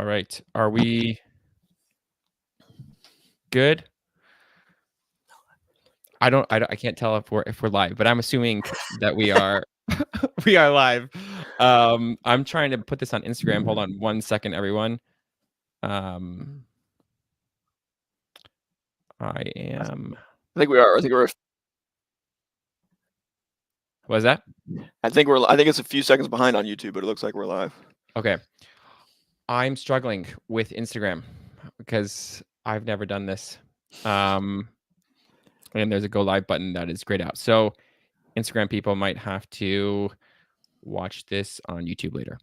All right. Are we good? I can't tell if we're live, but I'm assuming that we are we are live. I'm trying to put this on Instagram. Hold on 1 second, everyone. I am. I think we are. I think we're. What is that? I think it's a few seconds behind on YouTube, but it looks like we're live. Okay. I'm struggling with Instagram because I've never done this. And there's a go live button that is grayed out. So Instagram people might have to watch this on YouTube later.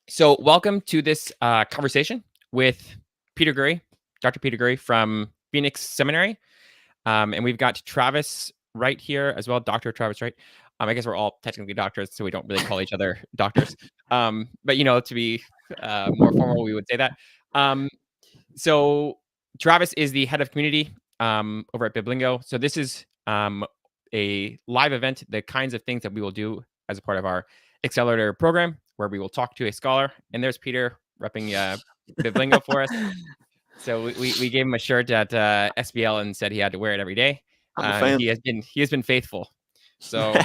So welcome to this conversation with Peter Gurry, Dr. Peter Gurry from Phoenix Seminary. And we've got Travis Wright here as well, Dr. Travis Wright. I guess we're all technically doctors, so we don't really call each other doctors. But, to be more formal, we would say that. So Travis is the head of community over at Biblingo. So this is a live event, the kinds of things that we will do as a part of our Accelerator program, where we will talk to a scholar. And there's Peter repping Biblingo for us. So we gave him a shirt at SBL and said he had to wear it every day. I'm a fan. He has been faithful. So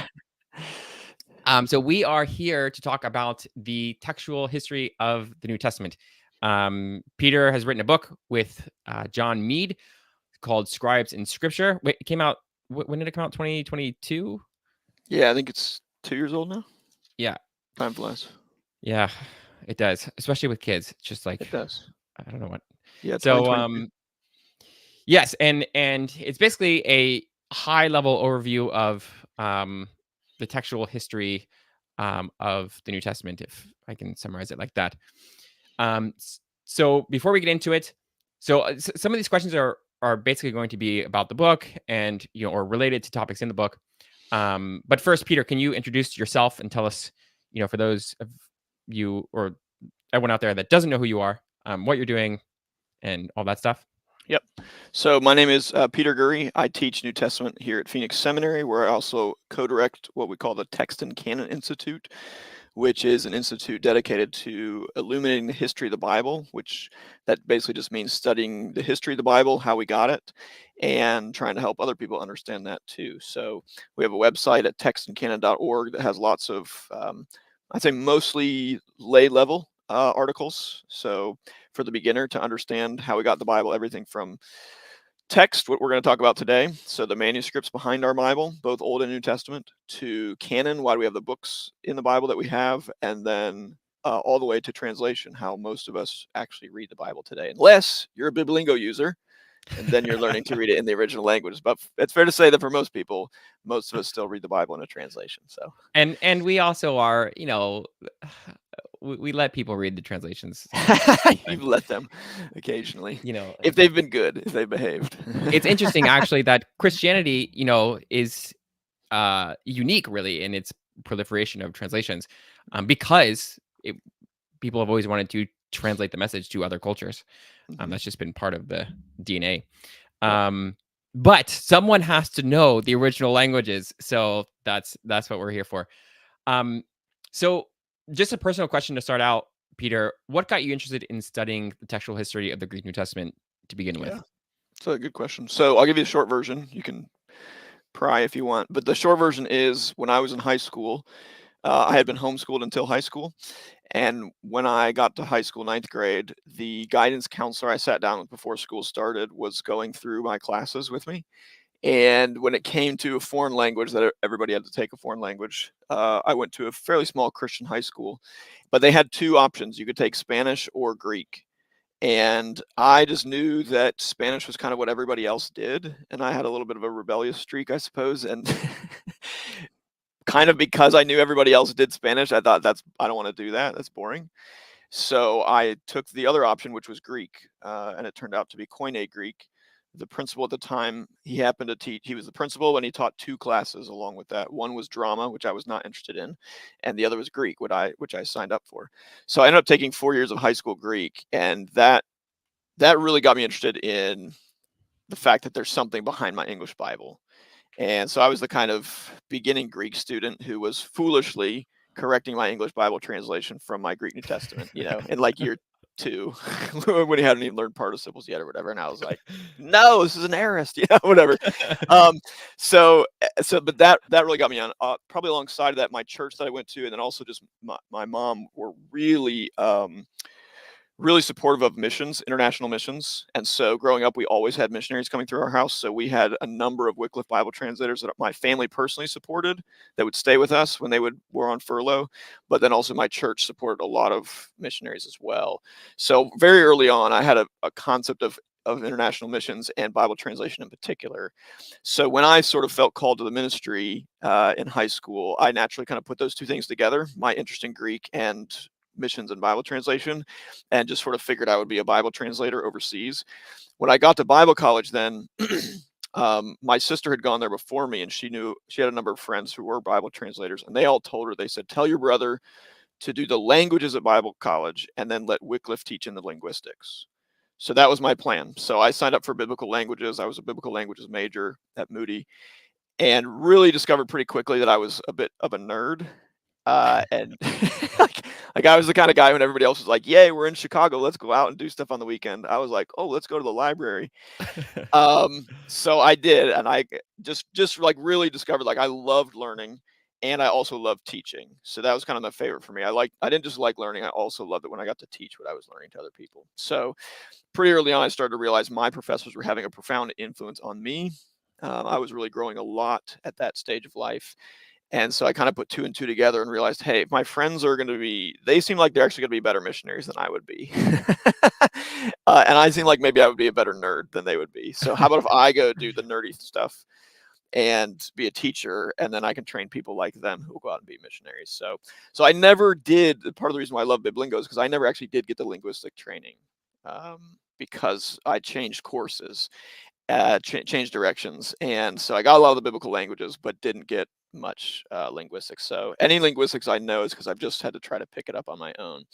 so we are here to talk about the textual history of the New Testament. Peter has written a book with John Mead called Scribes in Scripture. It came out. When did it come out? 2022? Yeah, I think it's 2 years old now. Yeah. Time flies. Yeah, it does, especially with kids. It's just like it does. I don't know what. Yeah. So yes, and it's basically a high level overview of the textual history of the New Testament, if I can summarize it like that. So before we get into it, so some of these questions are basically going to be about the book and or related to topics in the book. But first, Peter, can you introduce yourself and tell us, for those of you or everyone out there that doesn't know who you are, what you're doing, and all that stuff? Yep. So my name is Peter Gurry. I teach New Testament here at Phoenix Seminary, where I also co-direct what we call the Text and Canon Institute, which is an institute dedicated to illuminating the history of the Bible, which that basically just means studying the history of the Bible, how we got it, and trying to help other people understand that too. So we have a website at textandcanon.org that has lots of, I'd say mostly lay level articles. So for the beginner to understand how we got the Bible, everything from text, what we're going to talk about today, so the manuscripts behind our Bible, both Old and New Testament, to canon, why do we have the books in the Bible that we have, and then all the way to translation, how most of us actually read the Bible today, unless you're a Biblingo user, and then you're learning to read it in the original language. But it's fair to say that for most people, most of us still read the Bible in a translation. So and we also are, we let people read the translations. You've let them occasionally, if they've been good, if they've behaved. It's interesting, actually, that Christianity, is unique, really, in its proliferation of translations, because people have always wanted to translate the message to other cultures. That's just been part of the DNA. But someone has to know the original languages, so that's what we're here for. So just a personal question to start out, Peter, what got you interested in studying the textual history of the Greek New Testament to begin with? It's a good question. So I'll give you the short version. You can pry if you want, but the short version is when I was in high school, I had been homeschooled until high school. And when I got to high school, 9th grade, the guidance counselor I sat down with before school started was going through my classes with me. And when it came to a foreign language, that everybody had to take a foreign language, I went to a fairly small Christian high school, but they had two options. You could take Spanish or Greek. And I just knew that Spanish was kind of what everybody else did. And I had a little bit of a rebellious streak, I suppose. And kind of because I knew everybody else did Spanish, I thought I don't want to do that. That's boring. So I took the other option, which was Greek. And it turned out to be Koine Greek. The principal at the time, he happened to teach, he was the principal, and he taught two classes along with that. One was drama, which I was not interested in, and the other was Greek, which I signed up for. So I ended up taking 4 years of high school Greek, and that really got me interested in the fact that there's something behind my English Bible. And so I was the kind of beginning Greek student who was foolishly correcting my English Bible translation from my Greek New Testament, in like year 2 when he hadn't even learned participles yet or whatever. And I was like, no, this is an aorist, whatever. But that really got me on. Probably alongside of that, my church that I went to, and then also just my mom were really really supportive of missions, international missions. And so growing up, we always had missionaries coming through our house. So we had a number of Wycliffe Bible translators that my family personally supported that would stay with us when they were on furlough. But then also my church supported a lot of missionaries as well. So very early on, I had a concept of international missions and Bible translation in particular. So when I sort of felt called to the ministry in high school, I naturally kind of put those two things together, my interest in Greek and missions and Bible translation, and just sort of figured I would be a Bible translator overseas. When I got to Bible college then, my sister had gone there before me, and she had a number of friends who were Bible translators, and they all told her, they said, tell your brother to do the languages at Bible college and then let Wycliffe teach in the linguistics. So that was my plan. So I signed up for biblical languages. I was a biblical languages major at Moody, and really discovered pretty quickly that I was a bit of a nerd. And like I was the kind of guy when everybody else was like, yay, we're in Chicago, let's go out and do stuff on the weekend. I was like, oh, let's go to the library. So I did, and I just like really discovered like I loved learning, and I also loved teaching. So that was kind of my favorite for me. I didn't just like learning, I also loved it when I got to teach what I was learning to other people. So pretty early on, I started to realize my professors were having a profound influence on me. I was really growing a lot at that stage of life. And so I kind of put 2 and 2 together and realized, hey, my friends are going to they seem like they're actually going to be better missionaries than I would be. And I seem like maybe I would be a better nerd than they would be. So how about if I go do the nerdy stuff and be a teacher, and then I can train people like them who will go out and be missionaries. So I never did. Part of the reason why I love Biblingo is because I never actually did get the linguistic training, because I changed courses, changed directions. And so I got a lot of the biblical languages, but didn't get much linguistics. So any linguistics I know is because I've just had to try to pick it up on my own.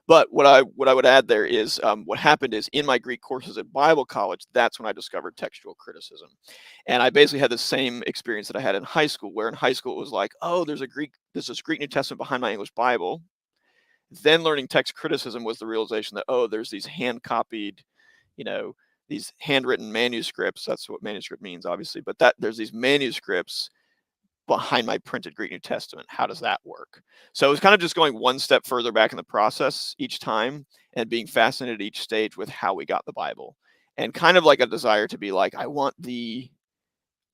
But what I would add there is what happened is in my Greek courses at Bible college, that's when I discovered textual criticism. And I basically had the same experience that I had in high school, where in high school it was like, oh, there's this Greek New Testament behind my English Bible. Then learning text criticism was the realization that, oh, there's these hand copied, these handwritten manuscripts. That's what manuscript means, obviously, but there's these manuscripts behind my printed Greek New Testament. How does that work? So it was kind of just going one step further back in the process each time, and being fascinated at each stage with how we got the Bible, and kind of like a desire to be like, I want the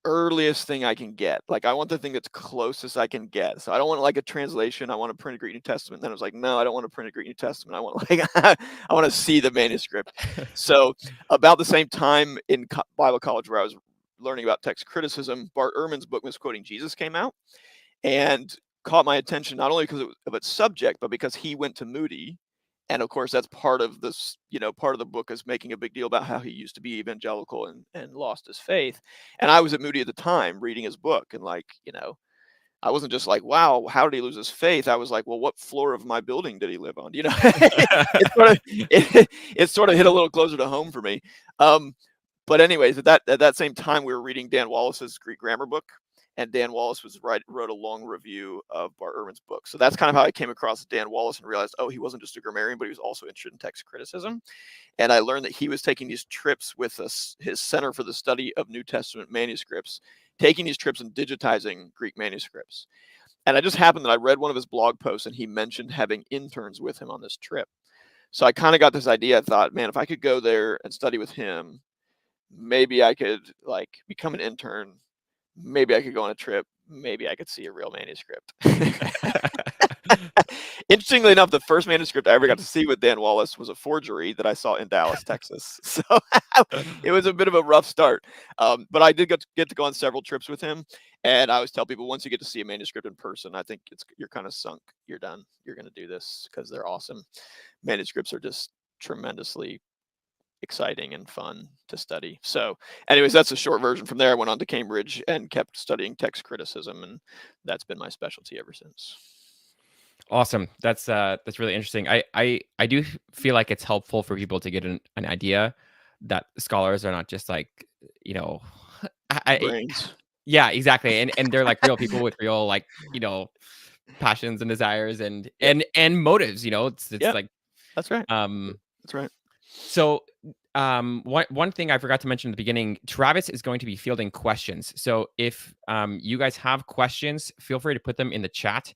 earliest thing I can get. Like I want the thing that's closest I can get. So I don't want like a translation. I want to print a Greek New Testament. Then I was like, no, I don't want to print a Greek New Testament. I want like I want to see the manuscript. So about the same time in Bible college where I was learning about text criticism, Bart Ehrman's book, Misquoting Jesus, came out and caught my attention, not only because of its subject, but because he went to Moody. And of course, that's part of this, part of the book is making a big deal about how he used to be evangelical and lost his faith. And I was at Moody at the time reading his book. And I wasn't just like, wow, how did he lose his faith? I was like, well, what floor of my building did he live on? It sort of hit a little closer to home for me. But anyways, at that same time, we were reading Dan Wallace's Greek grammar book. And Dan Wallace wrote a long review of Bart Ehrman's book. So that's kind of how I came across Dan Wallace and realized, oh, he wasn't just a grammarian, but he was also interested in text criticism. And I learned that he was taking these trips with his Center for the Study of New Testament Manuscripts, taking these trips and digitizing Greek manuscripts. And I just happened that I read one of his blog posts, and he mentioned having interns with him on this trip. So I kind of got this idea. I thought, man, if I could go there and study with him, maybe I could become an intern. Maybe I could go on a trip. Maybe I could see a real manuscript. Interestingly enough, the first manuscript I ever got to see with Dan Wallace was a forgery that I saw in Dallas, Texas. So it was a bit of a rough start. But I did get to go on several trips with him. And I always tell people, once you get to see a manuscript in person, I think you're kind of sunk. You're done. You're going to do this because they're awesome. Manuscripts are just tremendously exciting and fun to study. So anyways, that's a short version. From there, I went on to Cambridge and kept studying text criticism, and that's been my specialty ever since. Awesome. That's really interesting. I do feel like it's helpful for people to get an idea that scholars are not just like, Brains. Yeah, exactly. And they're like real people with real passions and desires and Yep. and motives. It's Yep. like That's right. um. That's right. So one thing I forgot to mention at the beginning, Travis is going to be fielding questions. So if you guys have questions, feel free to put them in the chat.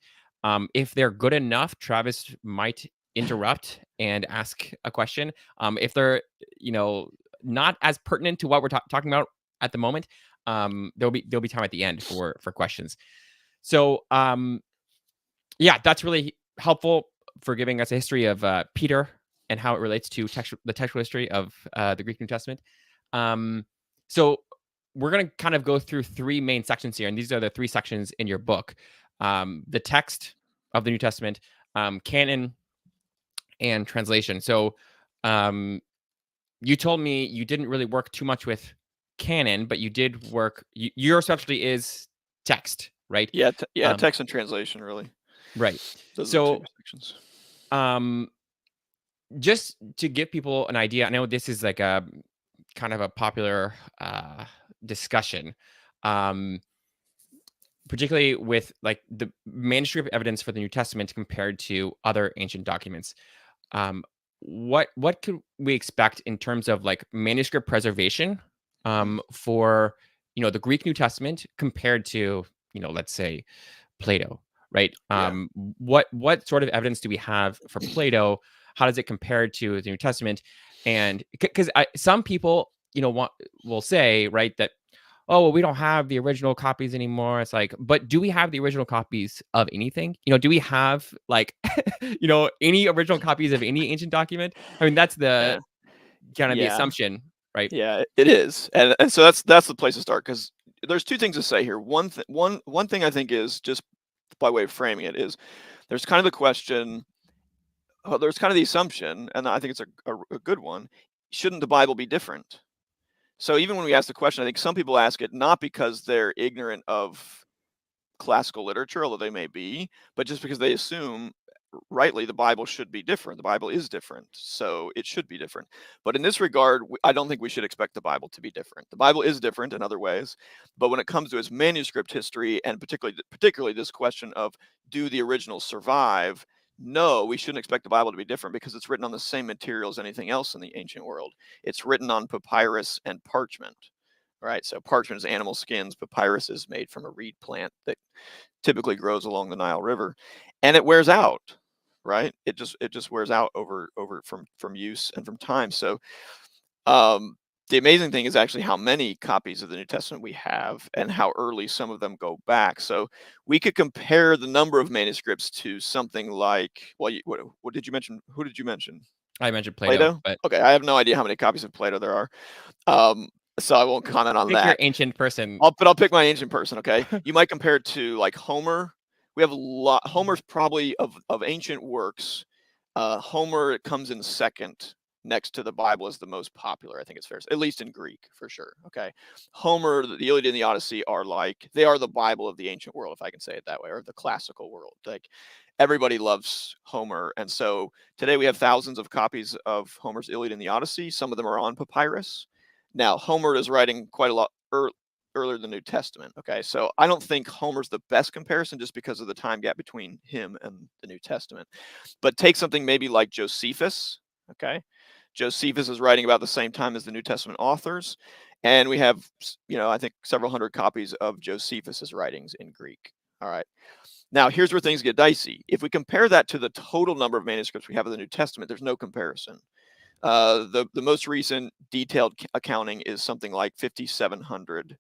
If they're good enough, Travis might interrupt and ask a question. If they're, not as pertinent to what we're talking about at the moment, there'll be time at the end for questions. So yeah, that's really helpful for giving us a history of Peter and how it relates to the textual history of the Greek New Testament. So we're going to kind of go through three main sections here, and these are the three sections in your book: the text of the New Testament, canon, and translation. So you told me you didn't really work too much with canon, but you did work. Your specialty is text, right? Yeah. Text and translation, really. Right. Those are the two So sections. just to give people an idea, I know this is like a kind of a popular discussion, particularly with like the manuscript evidence for the New Testament compared to other ancient documents. What could we expect in terms of like manuscript preservation for the Greek New Testament compared to let's say Plato, right? Yeah. What sort of evidence do we have for Plato? How does it compare to the New Testament? And because some people, will say, right, that, oh, well, we don't have the original copies anymore. It's like, but do we have the original copies of anything? Do we have like, any original copies of any ancient document? I mean, that's the Yeah. kind of the Yeah. assumption, right? Yeah, it is, and so that's the place to start because there's two things to say here. One thing I think is just by way of framing it is there's kind of the question, there's kind of the assumption, and I think it's a good one. Shouldn't the Bible be different? So even when we ask the question, I think some people ask it not because they're ignorant of classical literature, although they may be, but just because they assume rightly the Bible should be different. The Bible is different, so it should be different. But in this regard, I don't think we should expect the Bible to be different. The Bible is different in other ways, but when it comes to its manuscript history and particularly this question of do the originals survive, no, we shouldn't expect the Bible to be different because it's written on the same material as anything else in the ancient world. It's written on papyrus and parchment. Right, so parchment is animal skins. Papyrus is made from a reed plant that typically grows along the Nile River, and it wears out. Right, it just wears out over from use and from time. So the amazing thing is actually how many copies of the New Testament we have and how early some of them go back. So we could compare the number of manuscripts to something like, well, what did you mention? Who did you mention? I mentioned Plato, Plato. but Okay, I have no idea how many copies of Plato there are. So I won't comment on pick your that. ancient person. I'll pick my ancient person. Okay, you might compare it to like Homer. We have a lot. Homer's probably of ancient works. Homer comes in second next to the Bible as the most popular. I think it's fair, at least in Greek for sure. Okay, Homer, the Iliad and the Odyssey are they are the Bible of the ancient world, if I can say it that way, or the classical world. Like everybody loves Homer, and so today we have thousands of copies of Homer's Iliad and the Odyssey. Some of them are on papyrus. Now Homer is writing quite a lot earlier than the New Testament. Okay, so I don't think Homer's the best comparison just because of the time gap between him and the New Testament. But take something maybe like Josephus. Okay, Josephus is writing about the same time as the New Testament authors, and we have, I think several hundred copies of Josephus's writings in Greek. All right. Now, here's where things get dicey. If we compare that to the total number of manuscripts we have of the New Testament, there's no comparison. The most recent detailed accounting is something like 5,700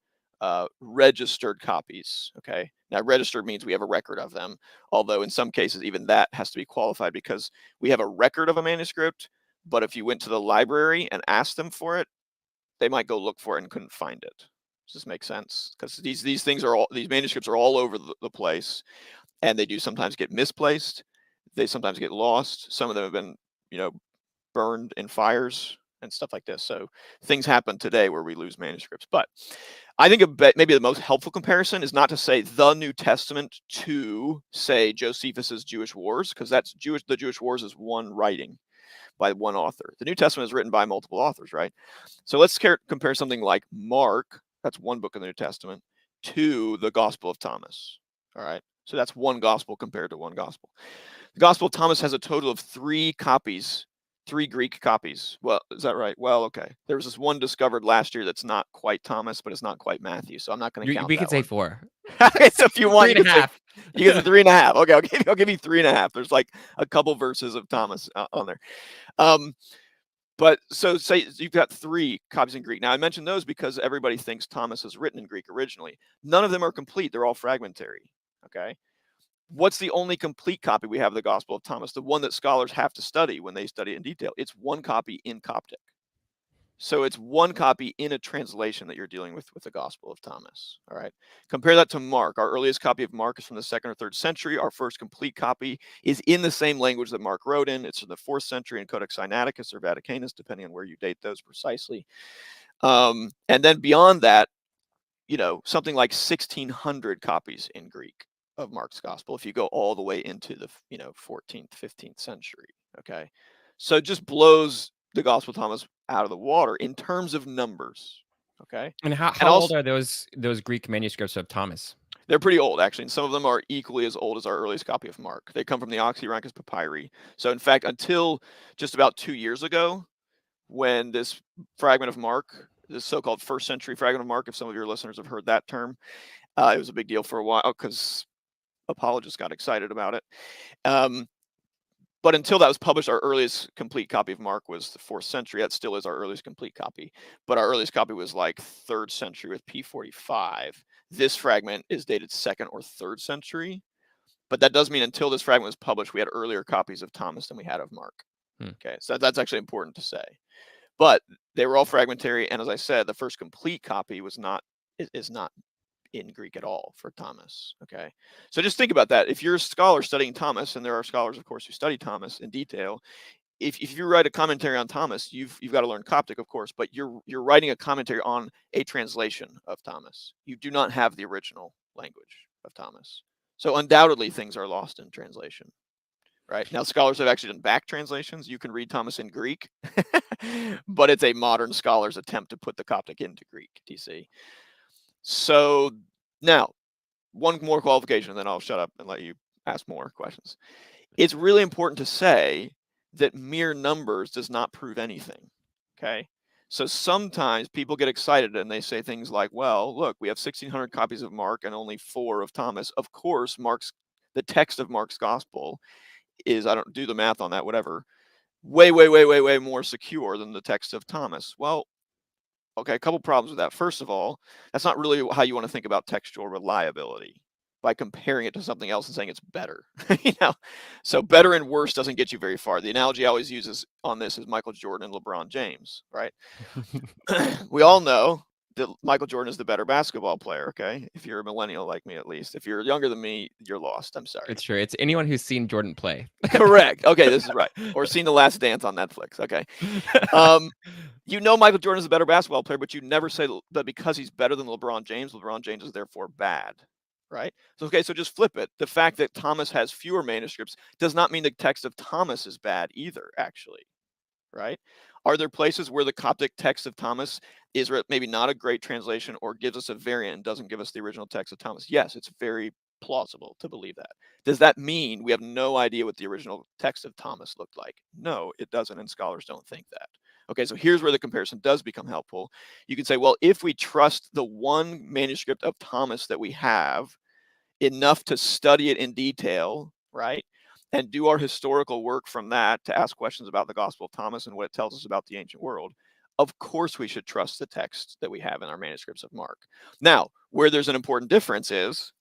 registered copies. Okay, now registered means we have a record of them, although in some cases even that has to be qualified because we have a record of a manuscript, but if you went to the library and asked them for it, they might go look for it and couldn't find it. Does this make sense? Because these manuscripts are all over the place, and they do sometimes get misplaced. They sometimes get lost. Some of them have been, burned in fires and stuff like this. So things happen today where we lose manuscripts. But I think maybe the most helpful comparison is not to say the New Testament to say Josephus's Jewish Wars, because that's Jewish. The Jewish Wars is one writing by one author. The New Testament is written by multiple authors, right? So let's compare something like Mark, that's one book in the New Testament, to the Gospel of Thomas. All right. So that's one gospel compared to one gospel. The Gospel of Thomas has a total of 3 copies, 3 Greek copies. Well, is that right? Well, okay. There was this one discovered last year that's not quite Thomas, but it's not quite Matthew, so I'm not going to count We that could say one. 4. So if you want, Three you and a can say half. you can say 3.5. Okay, I'll give you 3.5. There's like a couple verses of Thomas on there. But so say you've got 3 copies in Greek. Now I mentioned those because everybody thinks Thomas is written in Greek originally. None of them are complete. They're all fragmentary. Okay. What's the only complete copy we have of the Gospel of Thomas? The one that scholars have to study when they study it in detail. It's one copy in Coptic. So it's one copy in a translation that you're dealing with the Gospel of Thomas. All right. Compare that to Mark. Our earliest copy of Mark is from the 2nd or 3rd century. Our first complete copy is in the same language that Mark wrote in. It's from the 4th century in Codex Sinaiticus or Vaticanus, depending on where you date those precisely. And then beyond that, something like 1,600 copies in Greek of Mark's gospel if you go all the way into the 14th, 15th century. Okay, so it just blows the Gospel of Thomas out of the water in terms of numbers. Okay, And and how old also are those Greek manuscripts of Thomas? they're pretty old actually, and some of them are equally as old as our earliest copy of Mark. They come from the Oxyrhynchus Papyri. So in fact, until just about 2 years ago, when this fragment of Mark, this so-called 1st century fragment of Mark, if some of your listeners have heard that term, it was a big deal for a while because apologists got excited about it. But until that was published, our earliest complete copy of Mark was the 4th century. That still is our earliest complete copy. But our earliest copy was like 3rd century with P45. This fragment is dated 2nd or 3rd century. But that does mean until this fragment was published, we had earlier copies of Thomas than we had of Mark. Okay, so that's actually important to say. But they were all fragmentary, and as I said, the first complete copy is not in Greek at all for Thomas. Okay, so just think about that. If you're a scholar studying Thomas, and there are scholars, of course, who study Thomas in detail, if you write a commentary on Thomas, you've got to learn Coptic, of course, but you're writing a commentary on a translation of Thomas. You do not have the original language of Thomas. So undoubtedly, things are lost in translation. Right now, scholars have actually done back translations. You can read Thomas in Greek, but it's a modern scholar's attempt to put the Coptic into Greek. Do you see? So now, one more qualification, and then I'll shut up and let you ask more questions. It's really important to say that mere numbers does not prove anything. Okay. So sometimes people get excited and they say things like, well, look, we have 1,600 copies of Mark and only 4 of Thomas. Of course, the text of Mark's gospel is, I don't do the math on that, whatever, way more secure than the text of Thomas. Well, okay, a couple problems with that. First of all, that's not really how you want to think about textual reliability, by comparing it to something else and saying it's better. So better and worse doesn't get you very far. The analogy I always use on this is Michael Jordan and LeBron James, right? We all know that Michael Jordan is the better basketball player, okay? If you're a millennial like me, at least. If you're younger than me, you're lost. I'm sorry. It's true. It's anyone who's seen Jordan play. Correct. Okay, this is right. Or seen The Last Dance on Netflix. Okay. Michael Jordan is a better basketball player, but you never say that because he's better than LeBron James is therefore bad, right? So just flip it. The fact that Thomas has fewer manuscripts does not mean the text of Thomas is bad either, actually, right? Are there places where the Coptic text of Thomas is maybe not a great translation or gives us a variant and doesn't give us the original text of Thomas? Yes, it's very plausible to believe that. Does that mean we have no idea what the original text of Thomas looked like? No, it doesn't, and scholars don't think that. Okay, so here's where the comparison does become helpful. You can say, well, if we trust the one manuscript of Thomas that we have enough to study it in detail, right, and do our historical work from that to ask questions about the Gospel of Thomas and what it tells us about the ancient world, of course we should trust the text that we have in our manuscripts of Mark. Now, where there's an important difference is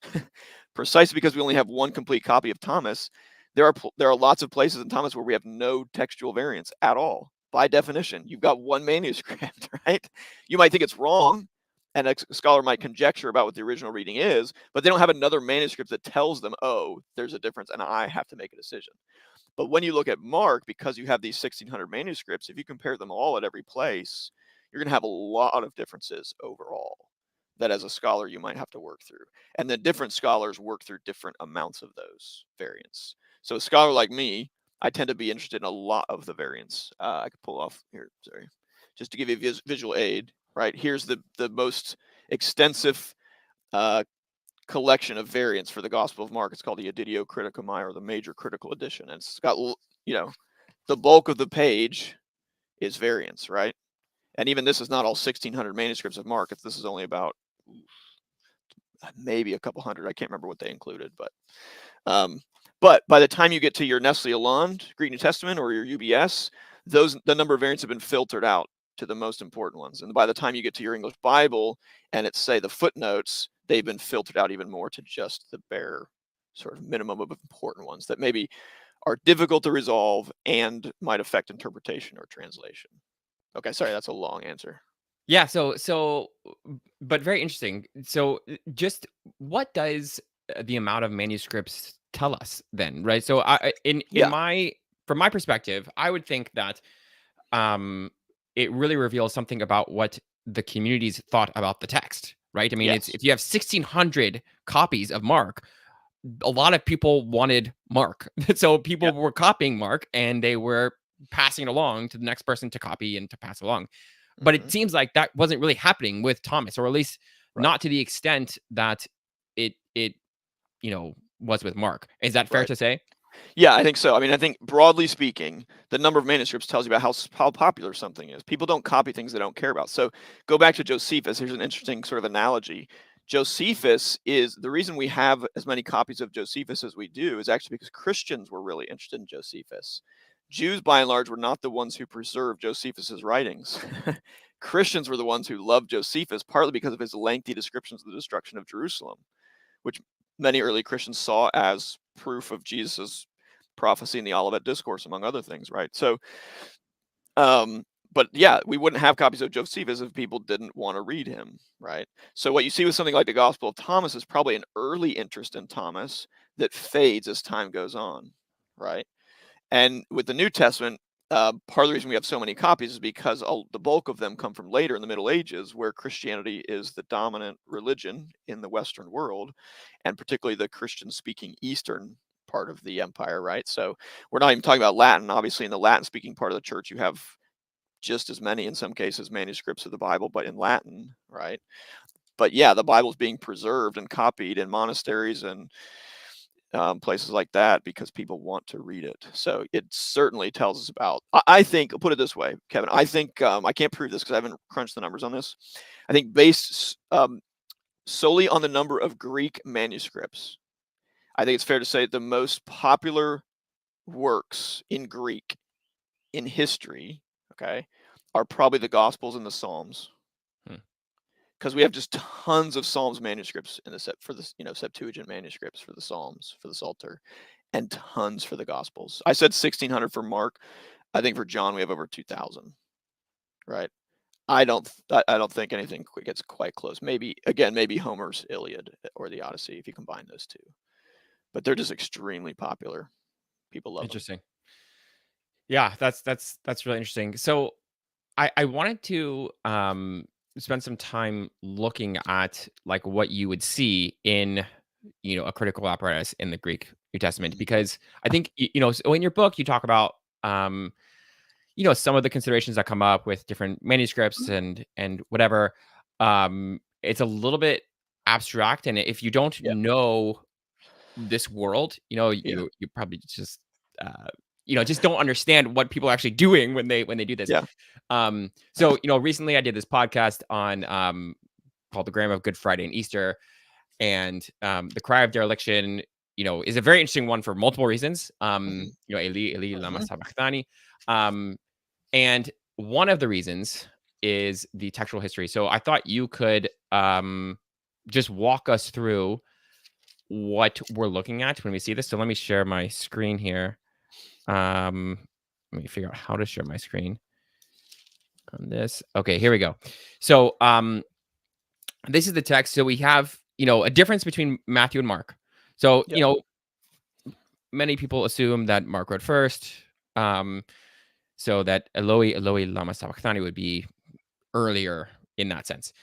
precisely because we only have one complete copy of Thomas, there are lots of places in Thomas where we have no textual variants at all. By definition, you've got one manuscript, right? You might think it's wrong, and a scholar might conjecture about what the original reading is, but they don't have another manuscript that tells them, oh, there's a difference, and I have to make a decision. But when you look at Mark, because you have these 1,600 manuscripts, if you compare them all at every place, you're going to have a lot of differences overall that as a scholar you might have to work through. And then different scholars work through different amounts of those variants. So a scholar like me, I tend to be interested in a lot of the variants. I could pull off here, sorry, just to give you a visual aid, right? Here's the most extensive collection of variants for the Gospel of Mark. It's called the Editio Criticum, or the Major Critical Edition. And it's got, the bulk of the page is variants, right? And even this is not all 1,600 manuscripts of Mark. This is only about maybe a couple hundred. I can't remember what they included, but by the time you get to your Nestle Aland Greek New Testament or your UBS, the number of variants have been filtered out to the most important ones. And by the time you get to your English Bible and it's, say, the footnotes, they've been filtered out even more to just the bare sort of minimum of important ones that maybe are difficult to resolve and might affect interpretation or translation. Okay, sorry, that's a long answer. Yeah, but very interesting. So just what does the amount of manuscripts tell us then, right? So from my perspective, I would think that it really reveals something about what the communities thought about the text, right? I mean, Yes. if you have 1,600 copies of Mark, a lot of people wanted Mark. So people were copying Mark and they were passing it along to the next person to copy and to pass along. But it seems like that wasn't really happening with Thomas, or at least not to the extent that it was with Mark. Is that fair to say? Yeah, I think so. I mean, I think broadly speaking, the number of manuscripts tells you about how popular something is. People don't copy things they don't care about. So go back to Josephus. Here's an interesting sort of analogy. Josephus is the reason we have as many copies of Josephus as we do is actually because Christians were really interested in Josephus. Jews, by and large, were not the ones who preserved Josephus's writings. Christians were the ones who loved Josephus, partly because of his lengthy descriptions of the destruction of Jerusalem, which many early Christians saw as proof of Jesus's prophecy in the Olivet Discourse, among other things, right? So, but yeah, we wouldn't have copies of Josephus if people didn't want to read him, right? So what you see with something like the Gospel of Thomas is probably an early interest in Thomas that fades as time goes on, right? And with the New Testament, part of the reason we have so many copies is because the bulk of them come from later in the Middle Ages, where Christianity is the dominant religion in the Western world, and particularly the Christian-speaking Eastern part of the empire, right? So we're not even talking about Latin. Obviously, in the Latin-speaking part of the church, you have just as many, in some cases, manuscripts of the Bible, but in Latin, right? But yeah, the Bible is being preserved and copied in monasteries and places like that because people want to read it. So it certainly tells us about, I think, put it this way, Kevin, I think, I can't prove this because I haven't crunched the numbers on this. I think based solely on the number of Greek manuscripts, I think it's fair to say the most popular works in Greek in history, okay, are probably the Gospels and the Psalms. Because we have just tons of Psalms manuscripts in the Septuagint manuscripts for the Psalms, for the Psalter, and tons for the Gospels. I said 1,600 for Mark. I think for John we have over 2,000. Right? I don't think anything gets quite close. Maybe Homer's Iliad or the Odyssey if you combine those two. But they're just extremely popular. People love Interesting. them. Yeah, that's really interesting. So I wanted to spend some time looking at like what you would see in a critical apparatus in the Greek New Testament, because I think so in your book you talk about some of the considerations that come up with different manuscripts and whatever. It's a little bit abstract, and if you don't know this world, you probably just just don't understand what people are actually doing when they do this. So recently I did this podcast on called The Grammar of Good Friday and Easter, and the cry of dereliction is a very interesting one for multiple reasons. Eli lama sabachthani, and one of the reasons is the textual history. So I thought you could just walk us through what we're looking at when we see this. So let me share my screen here. Let me figure out how to share my screen on this. Okay, here we go. So this is the text. So we have a difference between Matthew and Mark. So many people assume that Mark wrote first, so that Eloi Eloi lama sabachthani would be earlier in that sense.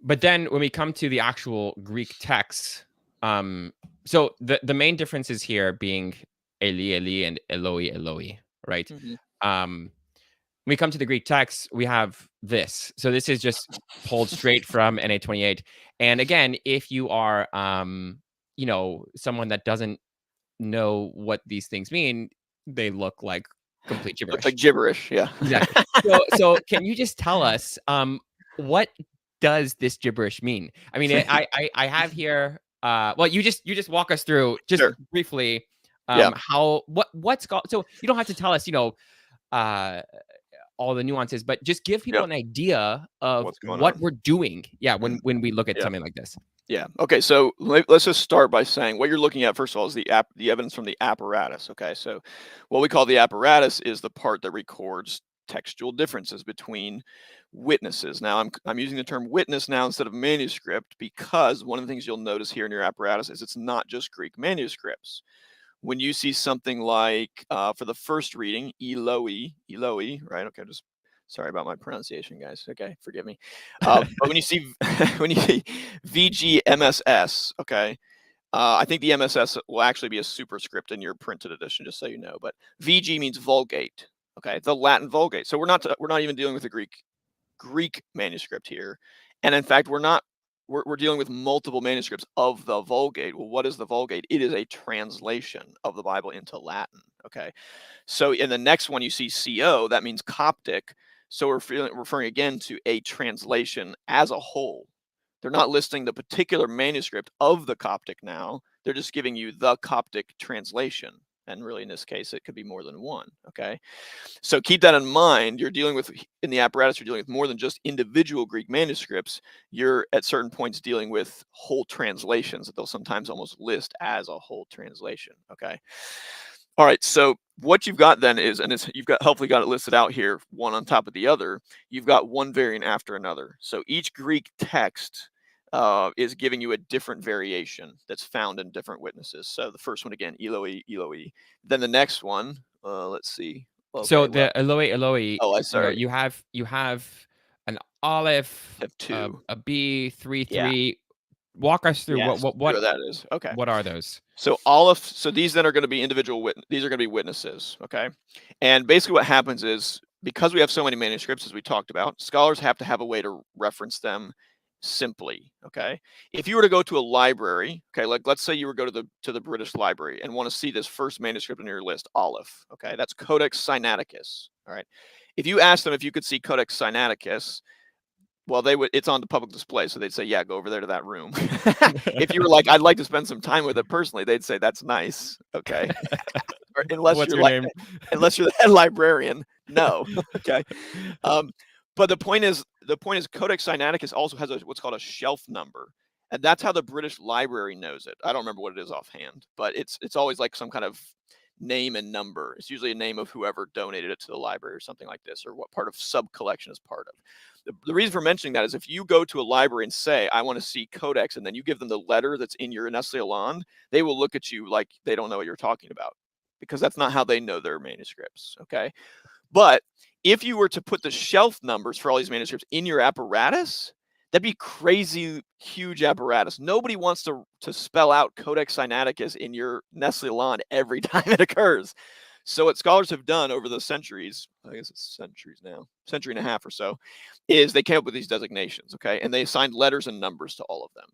But then when we come to the actual Greek text, so the main differences here being Eli Eli and Eloi Eloi, right? we come to the Greek text, we have this. So this is just pulled straight from NA28. And again, if you are, someone that doesn't know what these things mean, they look like complete gibberish. Looks like gibberish, yeah. Exactly. So can you just tell us what does this gibberish mean? I mean, I have here. Well, you just walk us through just Sure. briefly. Yeah. What's so you don't have to tell us, all the nuances, but just give people an idea of What's going what on. we're doing. Yeah, when we look at something like this. Yeah. Okay. So let's just start by saying what you're looking at, first of all, is the evidence from the apparatus. Okay. So what we call the apparatus is the part that records textual differences between witnesses. Now, I'm using the term witness now instead of manuscript because one of the things you'll notice here in your apparatus is it's not just Greek manuscripts. When you see something like, for the first reading, Eloi, right? Okay, just sorry about my pronunciation, guys. Okay, forgive me. But when you see VGMSS, okay, I think the MSS will actually be a superscript in your printed edition, just so you know. But VG means Vulgate, okay, the Latin Vulgate. So we're not even dealing with a Greek manuscript here, and in fact, we're dealing with multiple manuscripts of the Vulgate. Well, what is the Vulgate? It is a translation of the Bible into Latin. Okay, so in the next one you see CO, that means Coptic. So we're referring again to a translation as a whole. They're not listing the particular manuscript of the Coptic now. They're just giving you the Coptic translation. And really, in this case, it could be more than one. Okay. So keep that in mind. You're dealing with, in the apparatus, you're dealing with more than just individual Greek manuscripts. You're at certain points dealing with whole translations that they'll sometimes almost list as a whole translation. Okay. All right. So what you've got then is, and you've hopefully got it listed out here, one on top of the other. You've got one variant after another. So each Greek text is giving you a different variation that's found in different witnesses. So the first one again, Eloi, Eloi. Then the next one, let's see. Okay, So the Eloi, oh, sorry. you have an Aleph, Have two. a B, 3, Yeah. 3. Walk us through Yes, what that is. Okay. What are those? So Aleph, so these then are going to be these are going to be witnesses, okay? And basically what happens is, because we have so many manuscripts, as we talked about, scholars have to have a way to reference them simply, okay? If you were to go to a library, okay, like let's say you were to go to the British Library and want to see this first manuscript on your list, Aleph, okay? That's Codex Sinaiticus, all right? If you ask them if you could see Codex Sinaiticus, well, it's on the public display, so they'd say, yeah, go over there to that room. If you were like, I'd like to spend some time with it personally, they'd say, that's nice, okay? Unless What's you're your name? unless you're the head librarian, no, okay? But the point is Codex Sinaiticus also has what's called a shelf number, and that's how the British Library knows it. I don't remember what it is offhand, but it's always like some kind of name and number. It's usually a name of whoever donated it to the library or something like this, or what part of sub-collection is part of. The reason for mentioning that is if you go to a library and say, I want to see Codex, and then you give them the letter that's in your Nestle Hollande, they will look at you like they don't know what you're talking about, because that's not how they know their manuscripts, okay? But if you were to put the shelf numbers for all these manuscripts in your apparatus, that'd be crazy, huge apparatus. Nobody wants to spell out Codex Sinaiticus in your Nestle Hollande every time it occurs. So what scholars have done over the centuries, I guess it's centuries now, century and a half or so, is they came up with these designations, okay? And they assigned letters and numbers to all of them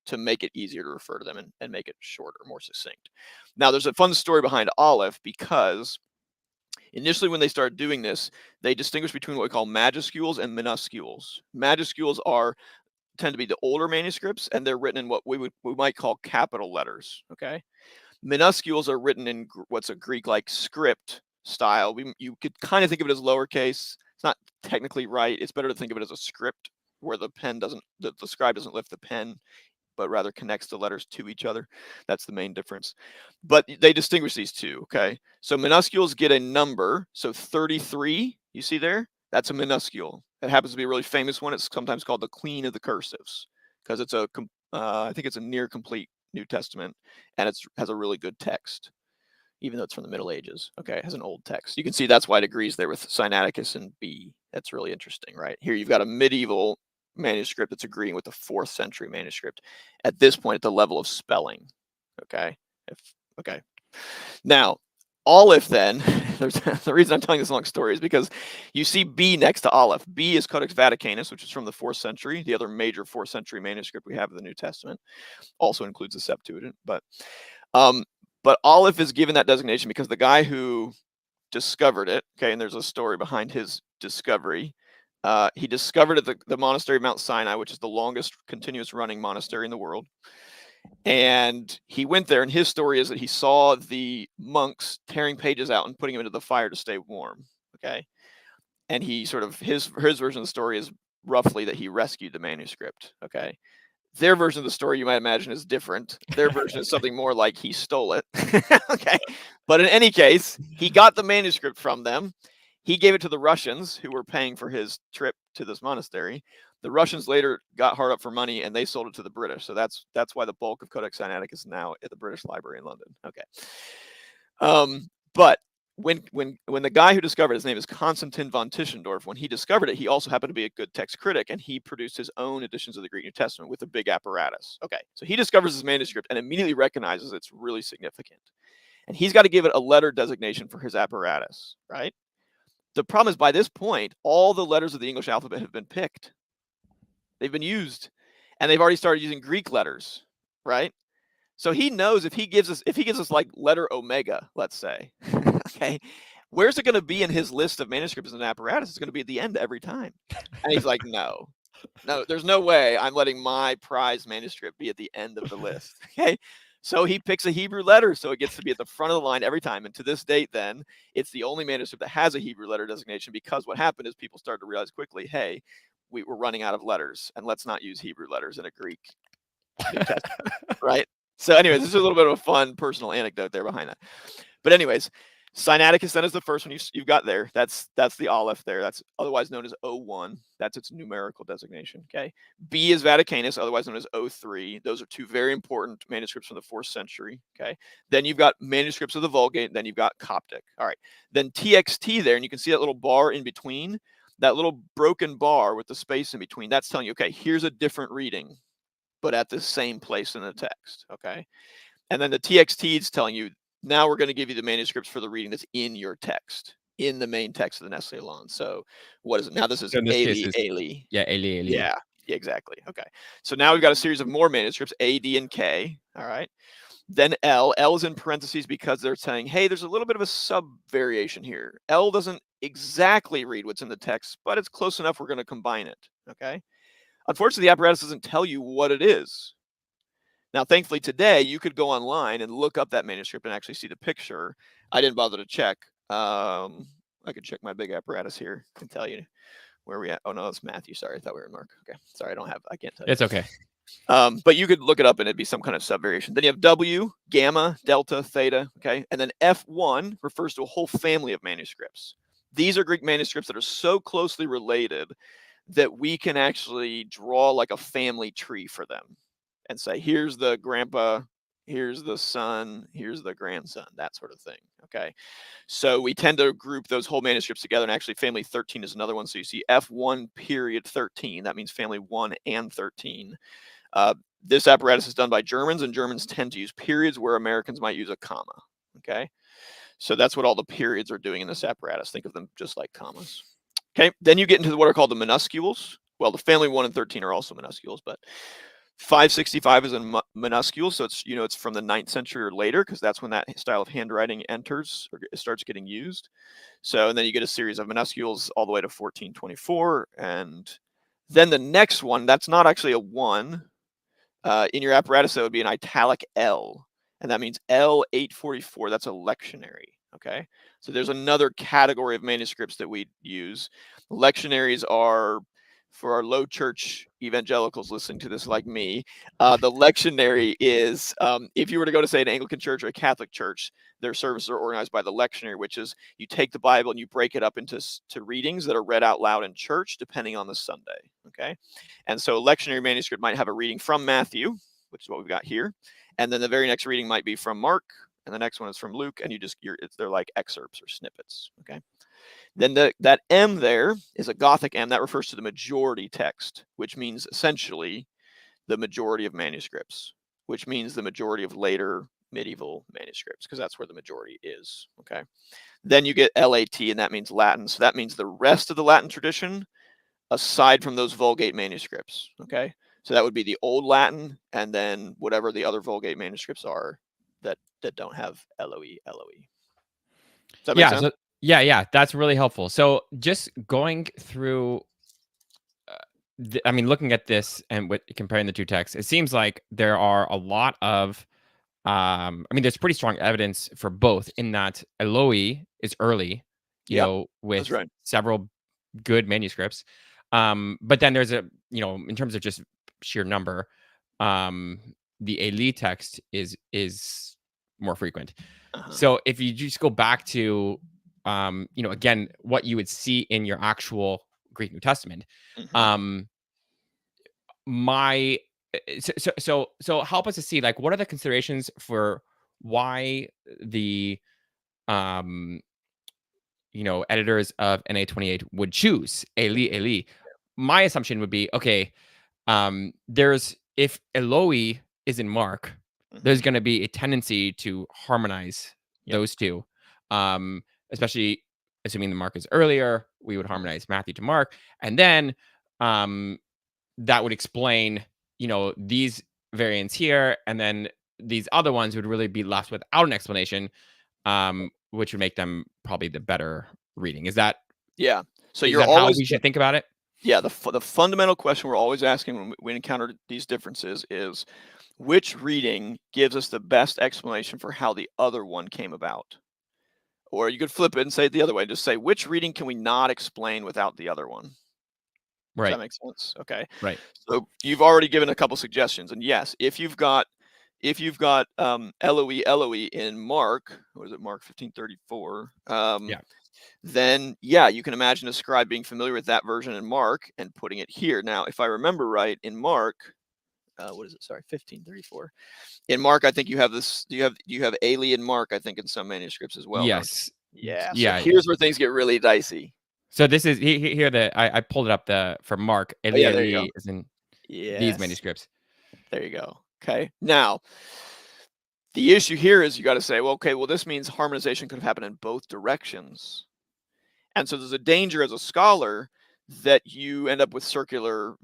to make it easier to refer to them and make it shorter, more succinct. Now, there's a fun story behind Aleph, because initially when they started doing this, they distinguished between what we call majuscules and minuscules. Majuscules tend to be the older manuscripts, and they're written in what we might call capital letters, okay? Minuscules are written in what's a Greek-like script style. You could kind of think of it as lowercase. It's not technically right. It's better to think of it as a script where the scribe doesn't lift the pen, but rather connects the letters to each other. That's the main difference. But they distinguish these two, okay? So minuscules get a number. So 33, you see there? That's a minuscule. It happens to be a really famous one. It's sometimes called the Queen of the Cursives, because I think it's a near complete New Testament, and it has a really good text, even though it's from the Middle Ages. Okay, it has an old text. You can see that's why it agrees there with Sinaiticus and B. That's really interesting, right? Here you've got a medieval manuscript that's agreeing with the 4th century manuscript at this point at the level of spelling. Okay. Okay. Now, Aleph then, the reason I'm telling this long story is because you see B next to Aleph. B is Codex Vaticanus, which is from the 4th century, the other major 4th century manuscript we have of the New Testament. Also includes the Septuagint, but Aleph is given that designation because the guy who discovered it, okay, and there's a story behind his discovery. He discovered at the monastery of Mount Sinai, which is the longest continuous running monastery in the world. And he went there, and his story is that he saw the monks tearing pages out and putting them into the fire to stay warm. Okay. And he sort of, his version of the story is roughly that he rescued the manuscript. Okay. Their version of the story, you might imagine, is different. Their version is something more like he stole it. Okay. But in any case, he got the manuscript from them. He gave it to the Russians who were paying for his trip to this monastery. The Russians later got hard up for money and they sold it to the British. So that's why the bulk of Codex Sinaiticus is now at the British Library in London. Okay. But when the guy who discovered, his name is Konstantin von Tischendorf, when he discovered it, he also happened to be a good text critic, and he produced his own editions of the Greek New Testament with a big apparatus. Okay, so he discovers this manuscript and immediately recognizes it's really significant. And he's got to give it a letter designation for his apparatus, right? The problem is, by this point, all the letters of the English alphabet have been picked. They've been used, and they've already started using Greek letters, right? So he knows if he gives us like letter omega, let's say, okay, where's it going to be in his list of manuscripts and apparatus? It's going to be at the end every time. And he's like, no, there's no way I'm letting my prize manuscript be at the end of the list. Okay. So he picks a Hebrew letter, so it gets to be at the front of the line every time. And to this date, then, it's the only manuscript that has a Hebrew letter designation, because what happened is people started to realize quickly, hey, we were running out of letters, and let's not use Hebrew letters in a Greek New Testament, right? So anyways, this is a little bit of a fun personal anecdote there behind that. But anyways, Sinaiticus then is the first one you've got there. That's the Aleph there. That's otherwise known as O1. That's its numerical designation. Okay. B is Vaticanus, otherwise known as O3. Those are two very important manuscripts from the 4th century. Okay. Then you've got manuscripts of the Vulgate. Then you've got Coptic. All right. Then TXT there, and you can see that little bar in between, that little broken bar with the space in between. That's telling you, okay, here's a different reading, but at the same place in the text. Okay. And then the TXT is telling you, now we're going to give you the manuscripts for the reading that's in your text, in the main text of the Nestle Aland. So what is it? Now this is Ailey. Yeah, Ailey. Yeah, exactly. Okay. So now we've got a series of more manuscripts, A, D, and K. All right. Then L. L is in parentheses because they're saying, hey, there's a little bit of a sub variation here. L doesn't exactly read what's in the text, but it's close enough. We're going to combine it. Okay. Unfortunately, the apparatus doesn't tell you what it is. Now, thankfully, today, you could go online and look up that manuscript and actually see the picture. I didn't bother to check. I could check my big apparatus here and tell you where we at. Oh, no, it's Matthew. Sorry, I thought we were in Mark. Okay. Sorry, I can't tell you. It's okay. But you could look it up and it'd be some kind of subvariation. Then you have W, gamma, delta, theta. Okay. And then F1 refers to a whole family of manuscripts. These are Greek manuscripts that are so closely related that we can actually draw like a family tree for them and say, here's the grandpa, here's the son, here's the grandson, that sort of thing. Okay. So we tend to group those whole manuscripts together, and actually family 13 is another one. So you see F1 period 13, that means family 1 and 13. This apparatus is done by Germans, and Germans tend to use periods where Americans might use a comma. Okay. So that's what all the periods are doing in this apparatus. Think of them just like commas. Okay. Then you get into what are called the minuscules. Well, the family 1 and 13 are also minuscules, but 565 is a minuscule, so it's from the 9th century or later, because that's when that style of handwriting enters or starts getting used. So, and then you get a series of minuscules all the way to 1424, and then the next one, that's not actually a 1. In your apparatus, that would be an italic L, and that means L844. That's a lectionary. Okay, so there's another category of manuscripts that we use. Lectionaries are, for our low church evangelicals listening to this like me, the lectionary is, if you were to go to, say, an Anglican church or a Catholic church, their services are organized by the lectionary, which is you take the Bible and you break it up into readings that are read out loud in church depending on the Sunday. Okay. And so a lectionary manuscript might have a reading from Matthew, which is what we've got here. And then the very next reading might be from Mark, and the next one is from Luke, and they're like excerpts or snippets. Okay. Then that M there is a Gothic M that refers to the majority text, which means essentially the majority of manuscripts, which means the majority of later medieval manuscripts, because that's where the majority is. Okay. Then you get LAT, and that means Latin. So that means the rest of the Latin tradition, aside from those Vulgate manuscripts. Okay. So that would be the Old Latin, and then whatever the other Vulgate manuscripts are that don't have LOE. Does that make sense? So, yeah, that's really helpful. So just going through, looking at this and comparing the two texts, it seems like there are a lot of, there's pretty strong evidence for both in that Eloi is early, with right. several good manuscripts. But then there's in terms of just sheer number, the Eli text is more frequent. So if you just go back to, again, what you would see in your actual Greek New Testament, so help us to see, like, what are the considerations for why the editors of NA28 would choose Eli. My assumption would be, okay, if Eloi is in Mark, there's going to be a tendency to harmonize those two, especially assuming the Mark is earlier. We would harmonize Matthew to Mark, and then that would explain, these variants here, and then these other ones would really be left without an explanation, which would make them probably the better reading. Is that So you're always how we should think about it? Yeah, the fundamental question we're always asking when we encounter these differences is, which reading gives us the best explanation for how the other one came about? Or you could flip it and say it the other way. Just say, which reading can we not explain without the other one? Right. Does that make sense? Okay. Right. So you've already given a couple suggestions, and yes, if you've got Eloi in Mark, what is it, Mark 15:34? Then you can imagine a scribe being familiar with that version in Mark and putting it here. Now, if I remember right, in Mark, what is it? Sorry, 15:34. In Mark, I think you have this. You have Eli in Mark, I think, in some manuscripts as well. Yes. Yeah. So here's where things get really dicey. So this is here. I pulled it up for Mark. Eli is in these manuscripts. There you go. Okay. Now, the issue here is you got to say, well, this means harmonization could have happened in both directions. And so there's a danger as a scholar that you end up with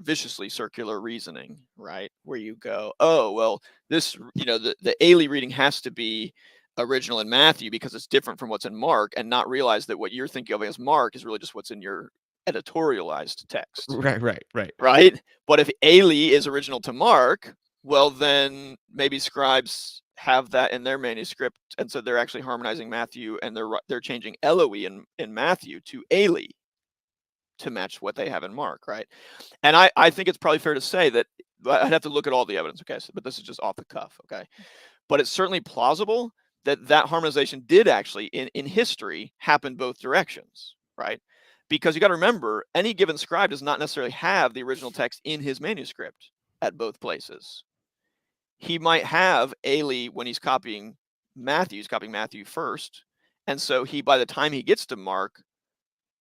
viciously circular reasoning, right? Where you go, oh, well, this, the Eli reading has to be original in Matthew because it's different from what's in Mark, and not realize that what you're thinking of as Mark is really just what's in your editorialized text. Right. But if Eli is original to Mark, well, then maybe scribes have that in their manuscript, and so they're actually harmonizing Matthew, and they're changing Eloi in Matthew to Eli to match what they have in Mark, right? And I think it's probably fair to say that I'd have to look at all the evidence, okay? But this is just off the cuff, okay? But it's certainly plausible that harmonization did actually in history happen both directions, right? Because you got to remember, any given scribe does not necessarily have the original text in his manuscript at both places. He might have Eli when he's copying Matthew first. And so by the time he gets to Mark,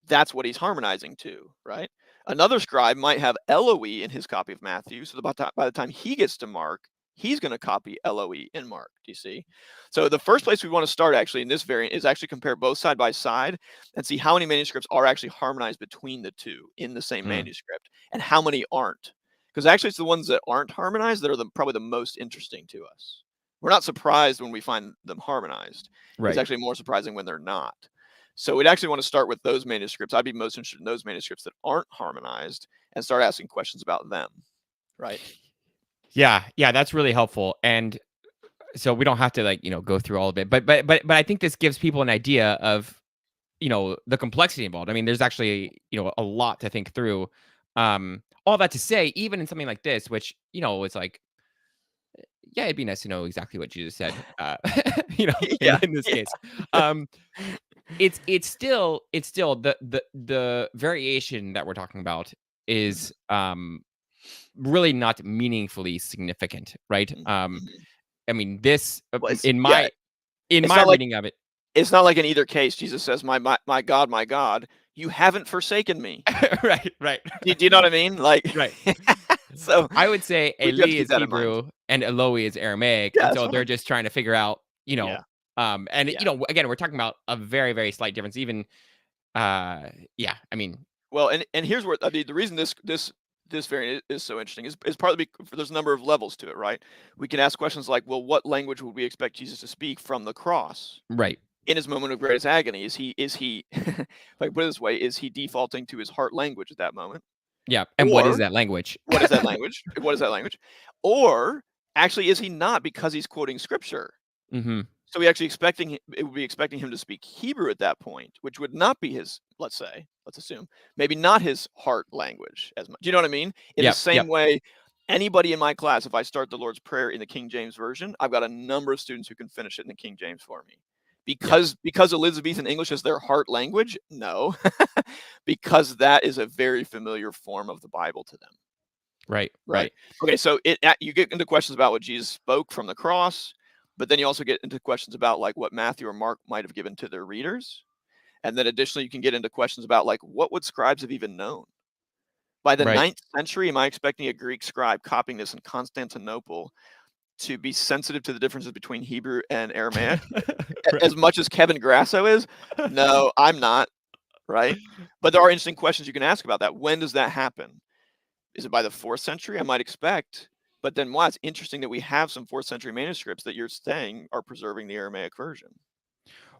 that's what he's harmonizing to, right? Another scribe might have Eloi in his copy of Matthew. So by the time he gets to Mark, he's going to copy Eloi in Mark. Do you see? So the first place we want to start actually in this variant is actually compare both side by side and see how many manuscripts are actually harmonized between the two in the same manuscript, and how many aren't. Because actually it's the ones that aren't harmonized that are probably the most interesting to us. We're not surprised when we find them harmonized. Right. It's actually more surprising when they're not. So we'd actually want to start with those manuscripts. I'd be most interested in those manuscripts that aren't harmonized and start asking questions about them, right? Yeah, that's really helpful. And so we don't have to go through all of it, but I think this gives people an idea of the complexity involved. I mean, there's actually a lot to think through. All that to say, even in something like this, which it's like, it'd be nice to know exactly what you just said. In this case, it's still the variation that we're talking about is really not meaningfully significant, right? I mean, this in my reading of it, it's not like in either case Jesus says, my God, you haven't forsaken me." right. Do you know what I mean? Like, right. So I would say we do have to Eli keep is that in mind. Hebrew and Eloi is Aramaic, Yeah, and that's so they're fine. just trying to figure out, Yeah. and Yeah. again, we're talking about a very, very slight difference. Even, yeah, I mean, Well, and here's where, I mean, the reason this variant is so interesting is partly there's a number of levels to it, right? We can ask questions like, well, what language would we expect Jesus to speak from the cross right, in his moment of greatest agony? Is he if I put it this way, is he defaulting to his heart language at that moment? yeah. And what is Or that language? what is that language? What is that language? Or actually, is he not, because he's quoting scripture? Hmm. So we actually it would be expecting him to speak Hebrew at that point, which would not be his, let's assume, maybe not his heart language as much. Do you know what I mean? In the Yep, same yep, way, anybody in my class, if I start the Lord's Prayer in the King James Version, I've got a number of students who can finish it in the King James for me. yep. Because Elizabethan English is their heart language? No. Because that is a very familiar form of the Bible to them. Right, Right. right. Okay, so you get into questions about what Jesus spoke from the cross, but then you also get into questions about like what Matthew or Mark might have given to their readers. And then additionally, you can get into questions about like what would scribes have even known? By the Right. 9th century, am I expecting a Greek scribe copying this in Constantinople to be sensitive to the differences between Hebrew and Aramaic as Right. much as Kevin Grasso is? No, I'm not, right? But there are interesting questions you can ask about that. When does that happen? Is it by the 4th century? I might expect. But then, wow, it's interesting that we have some 4th century manuscripts that you're saying are preserving the Aramaic version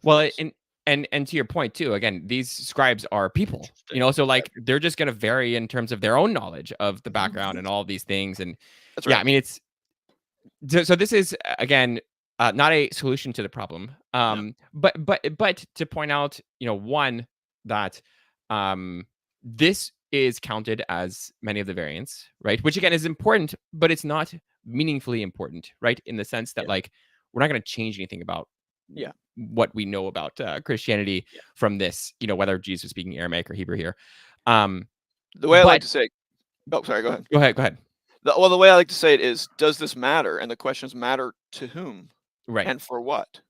for Well, this. and to your point too, again, these scribes are people, Interesting. so Yeah, like they're just going to vary in terms of their own knowledge of the background mhm. and all these things. And That's yeah, right. I mean, so this is again not a solution to the problem. No. But to point out, one that this is counted as many of the variants, right? Which again is important, but it's not meaningfully important, right? In the sense that Yeah. like we're not going to change anything about Yeah. what we know about Christianity Yeah. from this, whether Jesus was speaking Aramaic or Hebrew here. Um, The way I like but to say, oh, sorry, go ahead. go ahead, go ahead. The way I like to say it is, does this matter? And the question is, matter to whom Right, and for what?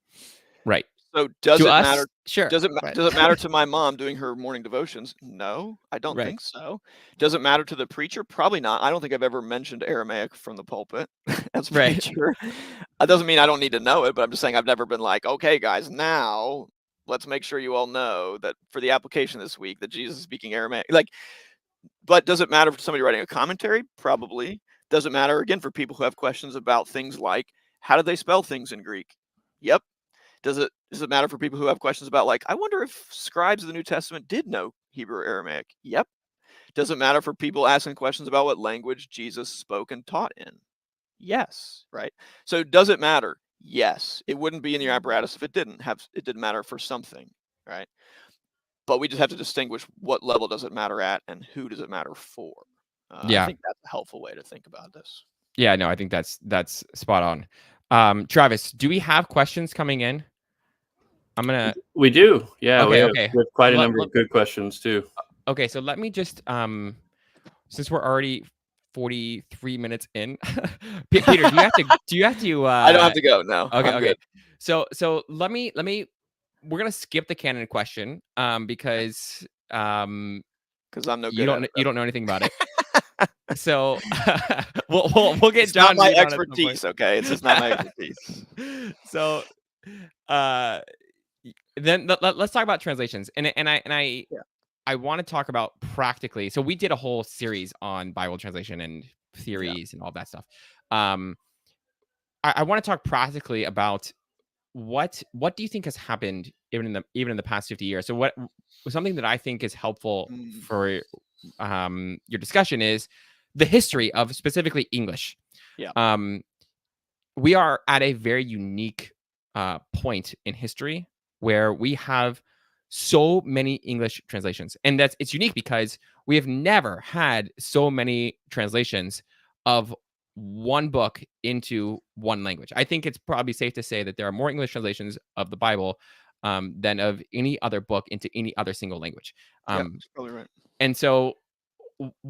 right. So does To it us, matter? sure, but Does it matter to my mom doing her morning devotions? No, I don't right, think so. Does it matter to the preacher? Probably not. I don't think I've ever mentioned Aramaic from the pulpit as a right, preacher. That doesn't mean I don't need to know it, but I'm just saying I've never been like, okay, guys, now let's make sure you all know that for the application this week that Jesus is speaking Aramaic. Like, but does it matter for somebody writing a commentary? Probably. Does it matter again for people who have questions about things like how do they spell things in Greek? Yep. Does it matter for people who have questions about like, I wonder if scribes of the New Testament did know Hebrew or Aramaic? Yep. Does it matter for people asking questions about what language Jesus spoke and taught in? Yes, right? So does it matter? Yes. It wouldn't be in your apparatus if it didn't matter for something, right? But we just have to distinguish what level does it matter at and who does it matter for. I yeah, think that's a helpful way to think about this. yeah. No, I think that's spot on. Travis, do we have questions coming in? I'm gonna. We do. Yeah, Okay, okay. we have quite a Let, number let, of good questions too. okay, so let me just since we're already 43 minutes in, Peter, do you have to I don't have to go. No, okay, I'm okay. good. So let me we're gonna skip the canon question because Because I'm no you good at it. you don't know anything about it. So we'll get It's not John my Reed on at some point. expertise, okay? It's just not my expertise. So uh then let's talk about translations. And Yeah. I want to talk about practically. So we did a whole series on Bible translation and Yeah. theories and all that stuff. Um I want to talk practically about what do you think has happened even in the past 50 years. So what something that I think is helpful Mm, for your discussion is the history of specifically English. yeah. Um we are at a very unique point in history where we have so many English translations, and it's unique because we have never had so many translations of one book into one language. I think it's probably safe to say that there are more English translations of the Bible than of any other book into any other single language. Yeah, Um, that's probably right. and so,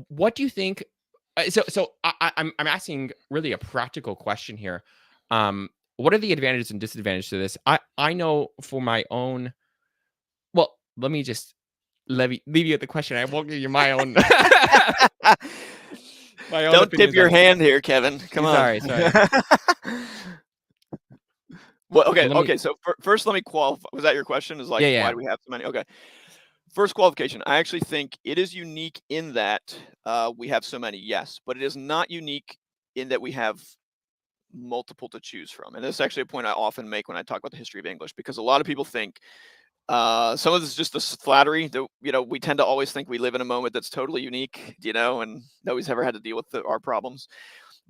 what do you think? I'm asking really a practical question here. What are the advantages and disadvantages to this? I know for my own. Well, let me just leave you at the question. I won't give you my own. My own Don't tip opinions your on it. hand here, Kevin. Come on. Sorry. Well, okay, Let me- okay. So first, let me qualify. Was that your question? Is like, Yeah. why do we have so many? Okay. First qualification. I actually think it is unique in that we have so many. Yes, but it is not unique in that we have multiple to choose from. And this is actually a point I often make when I talk about the history of English, because a lot of people think some of this is just this flattery that we tend to always think we live in a moment that's totally unique, and nobody's ever had to deal with our problems.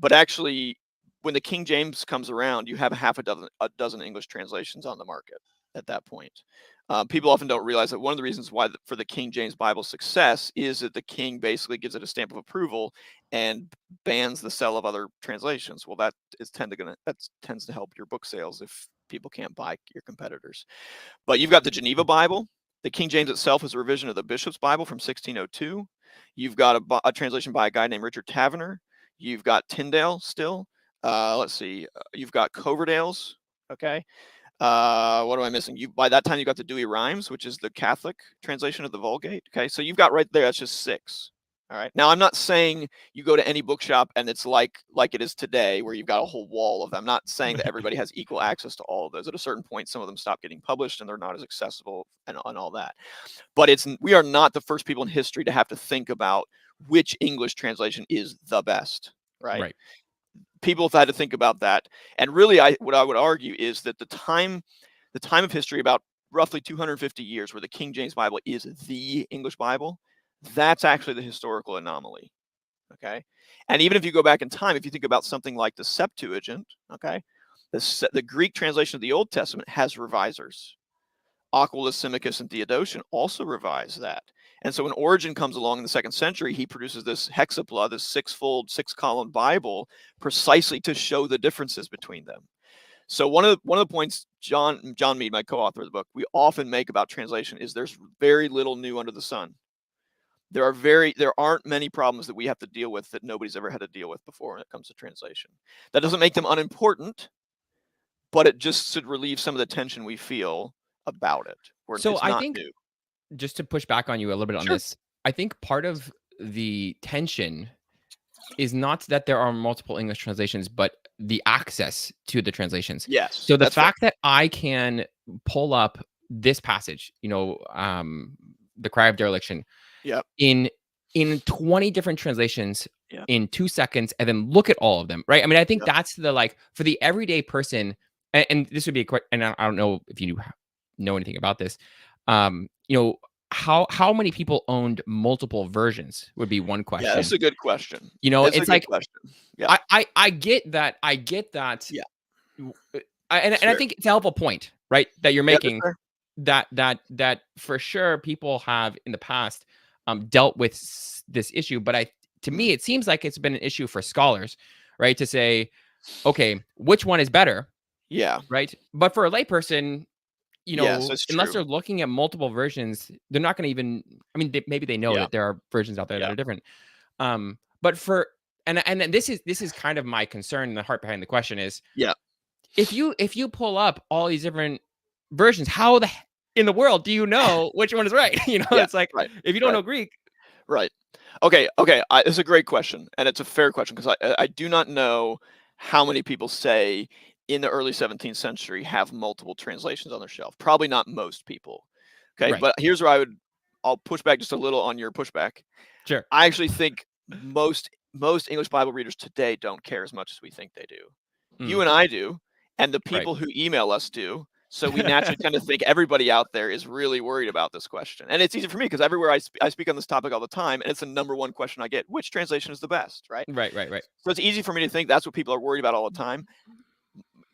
But actually, when the King James comes around, you have a dozen English translations on the market at that point. People often don't realize that one of the reasons why for the King James Bible's success is that the king basically gives it a stamp of approval and bans the sale of other translations. Well, that tends to help your book sales if people can't buy your competitors. But you've got the Geneva Bible. The King James itself is a revision of the Bishop's Bible from 1602. You've got a translation by a guy named Richard Taverner. You've got Tyndale still. Let's see. You've got Coverdale's. Okay. What am I missing? By that time you got the Douay-Rheims, which is the Catholic translation of the Vulgate. Okay. So you've got right there. That's just 6. All right. Now I'm not saying you go to any bookshop and it's like it is today, where you've got a whole wall of them. I'm not saying that everybody has equal access to all of those. At a certain point, some of them stop getting published and they're not as accessible and all that. But we are not the first people in history to have to think about which English translation is the best. Right. People have had to think about that. And really, what I would argue is that the time of history, about roughly 250 years, where the King James Bible is the English Bible, that's actually the historical anomaly. Okay. And even if you go back in time, if you think about something like the Septuagint, okay, the Greek translation of the Old Testament has revisers. Aquilus, Symmachus, and Theodotion also revised that. And so when Origen comes along in the 2nd century, he produces this hexapla, this 6-fold, 6-column Bible, precisely to show the differences between them. So one of the points John Mead, my co-author of the book, we often make about translation is there's very little new under the sun. There aren't many problems that we have to deal with that nobody's ever had to deal with before when it comes to translation. That doesn't make them unimportant, but it just should relieve some of the tension we feel about it. So it's I not think, new. just to push back on you a little bit on this, I think part of the tension is not that there are multiple English translations, but the access to the translations. Yes. So the fact that I can pull up this passage, the cry of dereliction, in 20 different translations in 2 seconds, and then look at all of them, right? I mean, I think that's for the everyday person, and this would be and I don't know if you know anything about this, how many people owned multiple versions would be one question. Yeah, that's a good question. It's like, question. Yeah. I get that. Yeah. And I think it's a helpful point, right, that you're making, Yeah, that for sure people have in the past dealt with this issue. But to me, it seems like it's been an issue for scholars, right, to say, okay, which one is better? Yeah. Right. But for a layperson, that's unless true. they're looking at multiple versions, they're not going to even, I mean, maybe they know that there are versions out there that are different. But and this is kind of my concern, and the heart behind the question is, if you pull up all these different versions, how in the world do you know which one is right? It's like, if you don't know Greek. Right. Okay. It's a great question, and it's a fair question, because I do not know how many people say in the early 17th century have multiple translations on their shelf. Probably not most people. Okay. But here's where I'll push back just a little on your pushback. Sure. I actually think most English Bible readers today don't care as much as we think they do. You and I do, and the people who email us do. So we naturally tend to think everybody out there is really worried about this question. And it's easy for me, because everywhere I speak on this topic all the time, and it's the number one question I get: which translation is the best? Right. So it's easy for me to think that's what people are worried about all the time.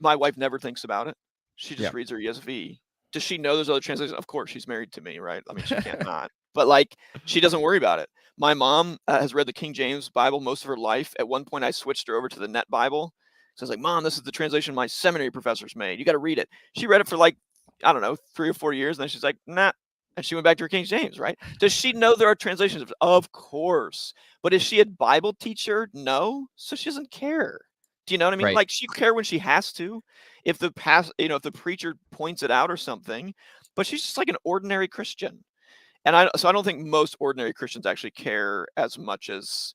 My wife never thinks about it. She just reads her ESV. Does she know there's other translations? Of course, she's married to me, right? I mean, she can't not. But she doesn't worry about it. My mom has read the King James Bible most of her life. At one point, I switched her over to the Net Bible. So I was like, Mom, this is the translation my seminary professors made. You got to read it. She read it for 3 or 4 years. And then she's like, nah. And she went back to her King James, right? Does she know there are translations? Of course. But is she a Bible teacher? No. So she doesn't care. Do you know what I mean? Right. She care when she has to, if the preacher points it out or something, but she's just like an ordinary Christian. And I don't think most ordinary Christians actually care as much as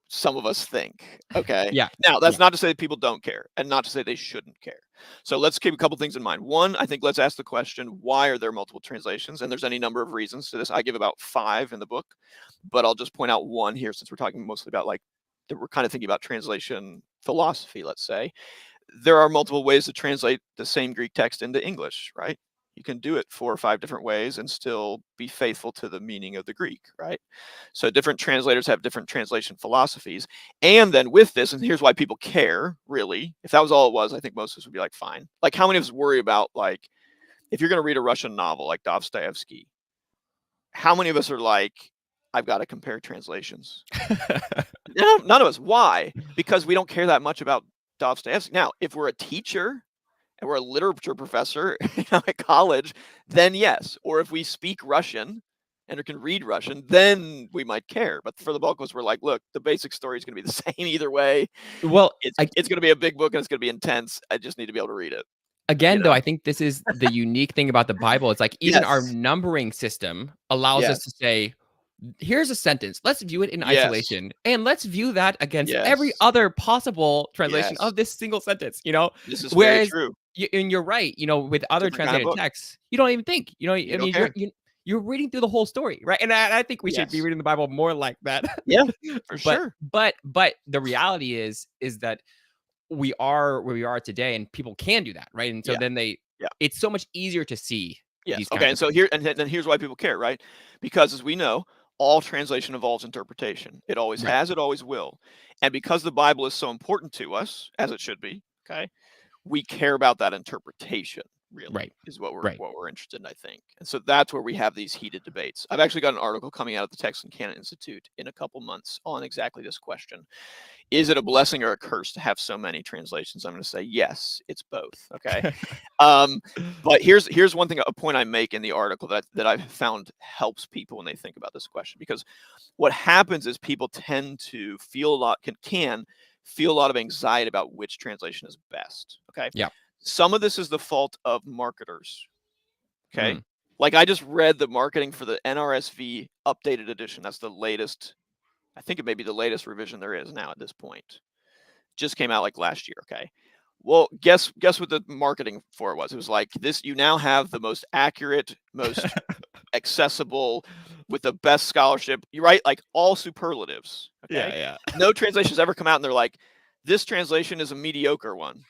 some of us think. Okay. Yeah. Now, that's not to say that people don't care, and not to say they shouldn't care. So let's keep a couple things in mind. One, I think let's ask the question, why are there multiple translations? And there's any number of reasons to this. I give about 5 in the book, but I'll just point out one here since we're talking mostly about like that we're kind of thinking about translation philosophy, let's say. There are multiple ways to translate the same Greek text into English, right? You can do it 4 or 5 different ways and still be faithful to the meaning of the Greek, right? So different translators have different translation philosophies. And then with this, and here's why people care, really, if that was all it was, I think most of us would be like, fine. Like, how many of us worry about, like, if you're going to read a Russian novel like Dostoevsky, how many of us are like, I've got to compare translations? No, none of us. Why? Because we don't care that much about Dostoevsky. Now, if we're a teacher and we're a literature professor at college, then yes. Or if we speak Russian and can read Russian, then we might care. But for the bulk of us, we're like, look, the basic story is going to be the same either way. Well, It's going to be a big book and it's going to be intense. I just need to be able to read it. Again, though, I think this is the unique thing about the Bible. It's like even our Yes. numbering system allows us to say, here's a sentence. Let's view it in isolation. And let's view that against every other possible translation of this single sentence, you know? This is very true. And you're right, you know, with other Different kind of translated texts, you don't even think, you know, I mean, you're reading through the whole story, right? And I think we should be reading the Bible more like that. Yeah, for sure. But the reality is that we are where we are today, and people can do that, right? And so then it's so much easier to see. Yes. Okay. And so then here's why people care, right? Because as we know, all translation involves interpretation. It always has, it always will. And because the Bible is so important to us, as it should be, okay, we care about that interpretation, really, is what we're interested in, I think. And so that's where we have these heated debates. I've actually got an article coming out of the Text and Canon Institute in a couple months on exactly this question. Is it a blessing or a curse to have so many translations? I'm going to say yes, it's both. Okay. But here's one thing, a point I make in the article that I've found helps people when they think about this question, because what happens is people tend to feel a lot, can feel a lot of anxiety about which translation is best. Okay. Yeah. Some of this is the fault of marketers. Okay. Like I just read the marketing for the NRSV updated edition. That's the latest. I think it may be the latest revision there is now at this point. Just came out like last year. Okay. Well, guess what the marketing for it was? It was like this, you now have the most accurate, most accessible, with the best scholarship. You're right. Like all superlatives. Okay. Yeah. No translations ever come out and they're like, this translation is a mediocre one.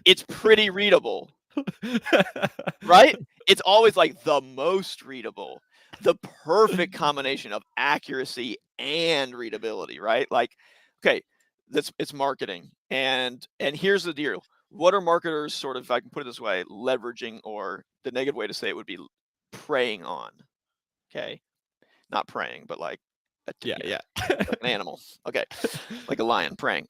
It's pretty readable. Right? It's always like the most readable. The perfect combination of accuracy and readability, right? Like, okay, it's marketing. And here's the deal. What are marketers sort of, if I can put it this way, leveraging, or the negative way to say it would be preying on? Okay. Not praying, but like like an animal. Okay. Like a lion praying.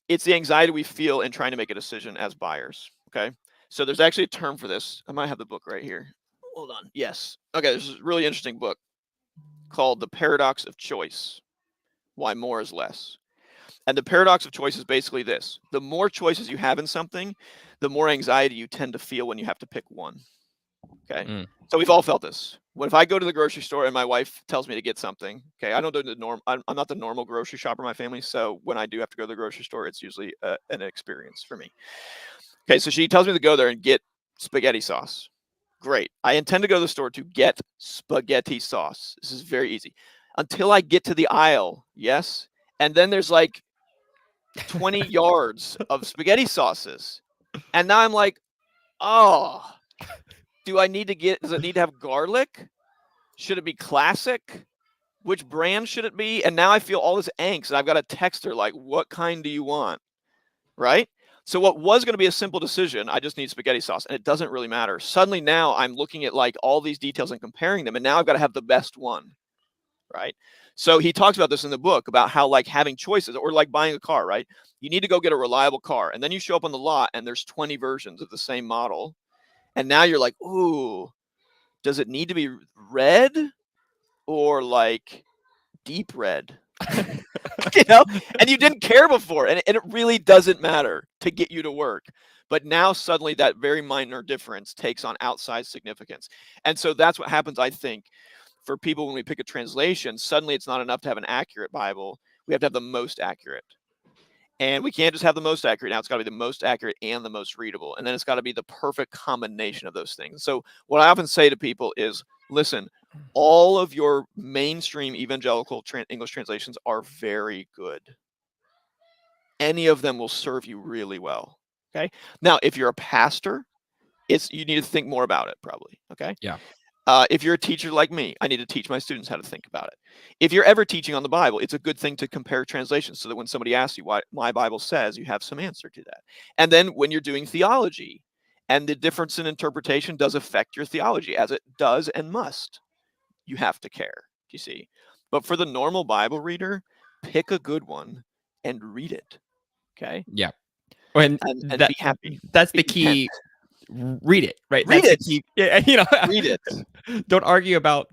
It's the anxiety we feel in trying to make a decision as buyers. Okay. So there's actually a term for this. I might have the book right here. Hold on. Yes. Okay. There's a really interesting book called The Paradox of Choice: Why More is Less. And the paradox of choice is basically this. The more choices you have in something, the more anxiety you tend to feel when you have to pick one. Okay. So we've all felt this. What if I go to the grocery store and my wife tells me to get something? Okay. I don't do the norm. I'm not the normal grocery shopper in my family. So when I do have to go to the grocery store, it's usually an experience for me. Okay. So she tells me to go there and get spaghetti sauce. Great. I intend to go to the store to get spaghetti sauce. This is very easy. Until I get to the aisle. Yes. And then there's like 20 yards of spaghetti sauces. And now I'm like, oh, does it need to have garlic? Should it be classic? Which brand should it be? And now I feel all this angst, and I've got to text her like, what kind do you want? Right? So what was going to be a simple decision, I just need spaghetti sauce, and it doesn't really matter. Suddenly now I'm looking at like all these details and comparing them, and now I've got to have the best one. Right? So he talks about this in the book, about how like having choices, or like buying a car, right? You need to go get a reliable car, and then you show up on the lot and there's 20 versions of the same model. And now you're like, ooh, does it need to be red or like deep red? You know, and you didn't care before, and it really doesn't matter to get you to work. But now suddenly that very minor difference takes on outsized significance. And so that's what happens, I think, for people when we pick a translation. Suddenly it's not enough to have an accurate Bible. We We have to have the most accurate. And we can't just have the most accurate. Now it's got to be the most accurate and the most readable. And then it's got to be the perfect combination of those things. So what I often say to people is, listen, all of your mainstream evangelical English translations are very good. Any of them will serve you really well. Okay. Now, if you're a pastor, you need to think more about it, probably. Okay. Yeah. If you're a teacher like me, I need to teach my students how to think about it. If you're ever teaching on the Bible, it's a good thing to compare translations so that when somebody asks you what my Bible says, you have some answer to that. And then when you're doing theology, and the difference in interpretation does affect your theology, as it does and must, you have to care, you see. But for the normal Bible reader, pick a good one and read it. Okay. Yeah. And be happy. That's the key. Read it, right? Read That's the key. Yeah, read it. Don't argue about,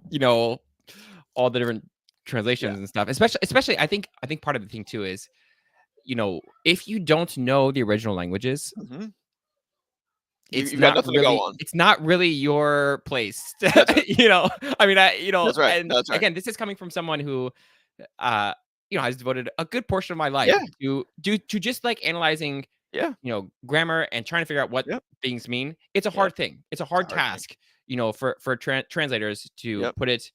all the different translations and stuff. Especially I think part of the thing too is, if you don't know the original languages, you've got nothing to go on. It's not really your place. That's That's right. And That's right. Again, this is coming from someone who, has devoted a good portion of my life to just like analyzing, grammar and trying to figure out what things mean. It's a hard thing. It's a hard task, for translators to put it,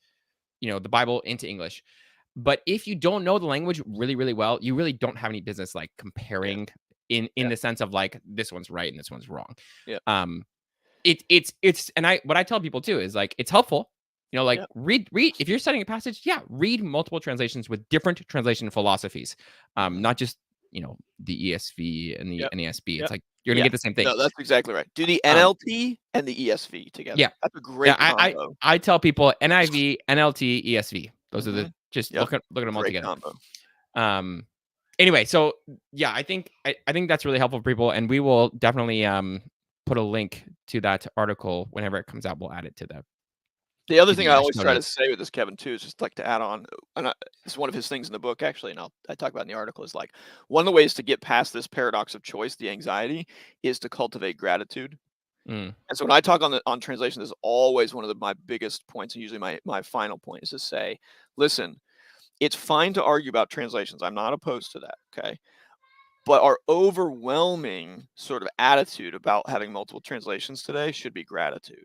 the Bible into English. But if you don't know the language really, really well, you really don't have any business like comparing in the sense of like this one's right and this one's wrong. Yeah. It's and what I tell people too is like it's helpful. Read if you're studying a passage, read multiple translations with different translation philosophies. Not just the ESV and the NASB. It's like you're gonna get the same thing. No, that's exactly right. Do the NLT and the ESV together. Yeah, that's a great combo. I tell people NIV, NLT, ESV. Those are the look at them all together. Combo. Anyway, so I think that's really helpful for people, and we will definitely put a link to that article whenever it comes out. We'll add it to the other thing I always try to say with this, Kevin, too, is just like to add on, and it's one of his things in the book, actually, and I talk about in the article, is like one of the ways to get past this paradox of choice, the anxiety, is to cultivate gratitude. And so when I talk on translation, this is always one of my biggest points, and usually my final point is to say, listen, it's fine to argue about translations. I'm not opposed to that, okay? But our overwhelming sort of attitude about having multiple translations today should be gratitude.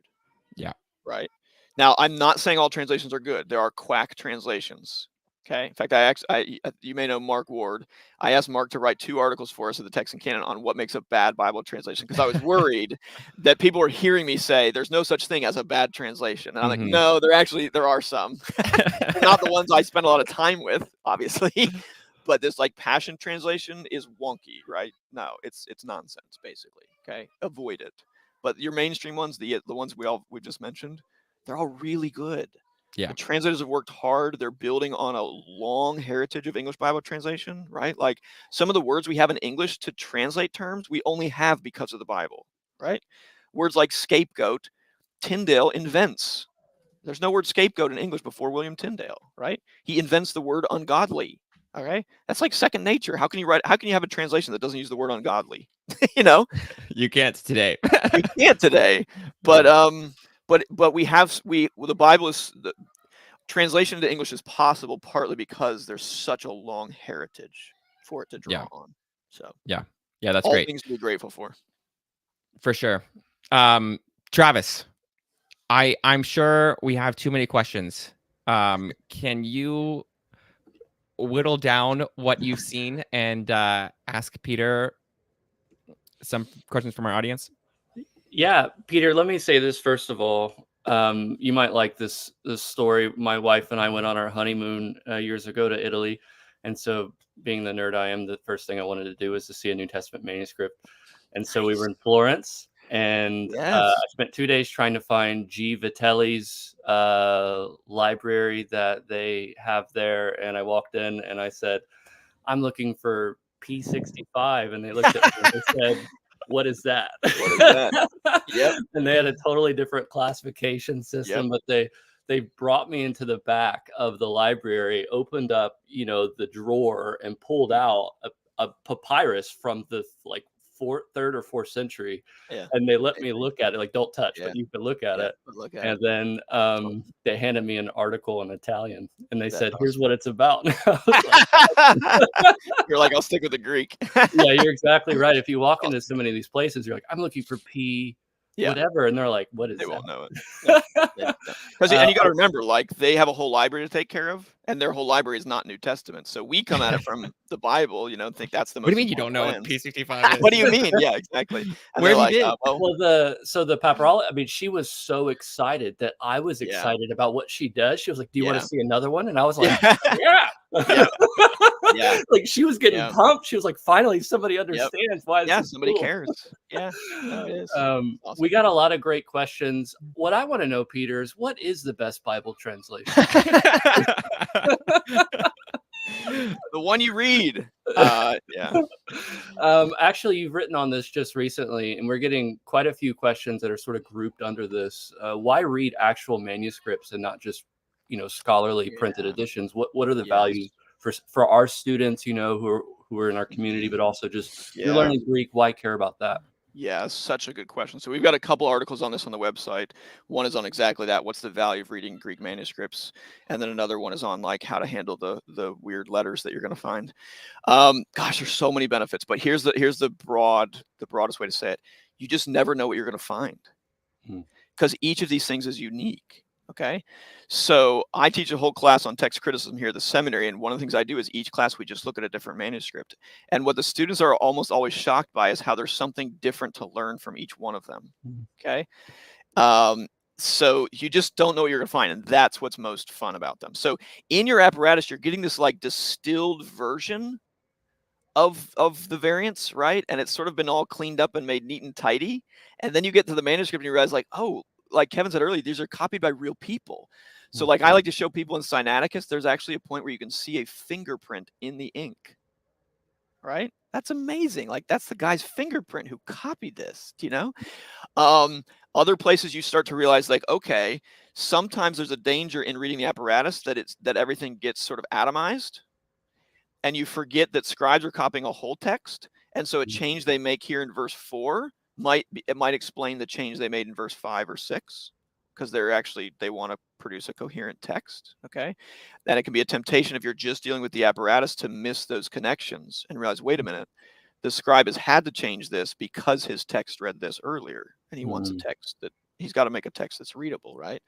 Yeah. Right? Now, I'm not saying all translations are good. There are quack translations. Okay. In fact, you may know Mark Ward. I asked Mark to write 2 articles for us at the Texan Canon on what makes a bad Bible translation, because I was worried that people were hearing me say there's no such thing as a bad translation. And I'm like, no, there are some. They're not the ones I spend a lot of time with, obviously. But this like Passion translation is wonky, right? No, it's nonsense, basically. Okay. Avoid it. But your mainstream ones, the ones we just mentioned, they're all really good. Yeah. The translators have worked hard. They're building on a long heritage of English Bible translation, right? Like some of the words we have in English to translate terms, we only have because of the Bible, right? Words like scapegoat, Tyndale invents. There's no word scapegoat in English before William Tyndale, right? He invents the word ungodly. Okay. That's like second nature. How can you have a translation that doesn't use the word ungodly? You can't today. You can't today. But the Bible is the translation into English is possible partly because there's such a long heritage for it to draw on. So that's all great. Things to be grateful for sure. Travis, I'm sure we have too many questions. Can you whittle down what you've seen and ask Peter some questions from our audience? Yeah, Peter, let me say this first of all. You might like this story. My wife and I went on our honeymoon years ago to Italy. And so being the nerd I am, the first thing I wanted to do was to see a New Testament manuscript. And so we were in Florence, and I spent 2 days trying to find G. Vitelli's library that they have there. And I walked in and I said, I'm looking for P65. And they looked at me and they said, what is that? What is that? Yep. And they had a totally different classification system, but they brought me into the back of the library, opened up, the drawer, and pulled out a papyrus from the third or fourth century. Yeah. And they let me look at it, like, don't touch, Yeah. but you can look at it. Look at And it. then they handed me an article in Italian, and they That's said, awesome. "Here's what it's about." And I was like, You're like, I'll stick with the Greek. yeah, you're exactly right. If you walk into so many of these places, you're like, I'm looking for P Yeah. whatever, and they're like, what is They that? won't know it. Because and you got to remember, like, they have a whole library to take care of, and their whole library is not New Testament. So we come at it from the Bible, you know, and think that's the most. What do you mean you don't know what lens. P65 is? What do you mean? Yeah, exactly. And Where they're have you like, been? Well, the paparazzi, I mean, she was so excited that I was Yeah. excited about what she does. She was like, do you want Yeah. to see another one? And I was like, Yeah. yeah. Yeah. Yeah. Like, she was getting Yeah. pumped. She was like, finally somebody understands why this Yeah, is somebody cool. cares. Yeah, no, it is. We Awesome. got a lot of great questions. What I want to know, Peter, is what is the best Bible translation? The one you read. Yeah. Actually, you've written on this just recently, and we're getting quite a few questions that are sort of grouped under this. Why read actual manuscripts and not just, you know, scholarly printed editions? What are the values for our students, you know, who are in our community, but also just you're learning Greek? Why care about that? Yeah, such a good question. So we've got a couple articles on this on the website. One is on exactly that. What's the value of reading Greek manuscripts? And then another one is on like how to handle the weird letters that you're going to find. Gosh, there's so many benefits, but here's the broadest way to say it. You just never know what you're going to find because each of these things is unique. Okay. So I teach a whole class on text criticism here at the seminary. And one of the things I do is each class, we just look at a different manuscript. And what the students are almost always shocked by is how there's something different to learn from each one of them. Okay. So you just don't know what you're going to find. And that's what's most fun about them. So in your apparatus, you're getting this like distilled version of the variants, right? And it's sort of been all cleaned up and made neat and tidy. And then you get to the manuscript and you realize like, oh, like Kevin said earlier, these are copied by real people. So like I like to show people in Sinaiticus, there's actually a point where you can see a fingerprint in the ink, right? That's amazing. Like that's the guy's fingerprint who copied this, you know? Other places you start to realize like, okay, sometimes there's a danger in reading the apparatus that everything gets sort of atomized and you forget that scribes are copying a whole text. And so a change they make here in verse 4 might explain the change they made in verse 5 or 6 because they want to produce a coherent text. Okay. And it can be a temptation if you're just dealing with the apparatus to miss those connections and realize, wait a minute, the scribe has had to change this because his text read this earlier and he wants a text that he's got to make a text that's readable, right?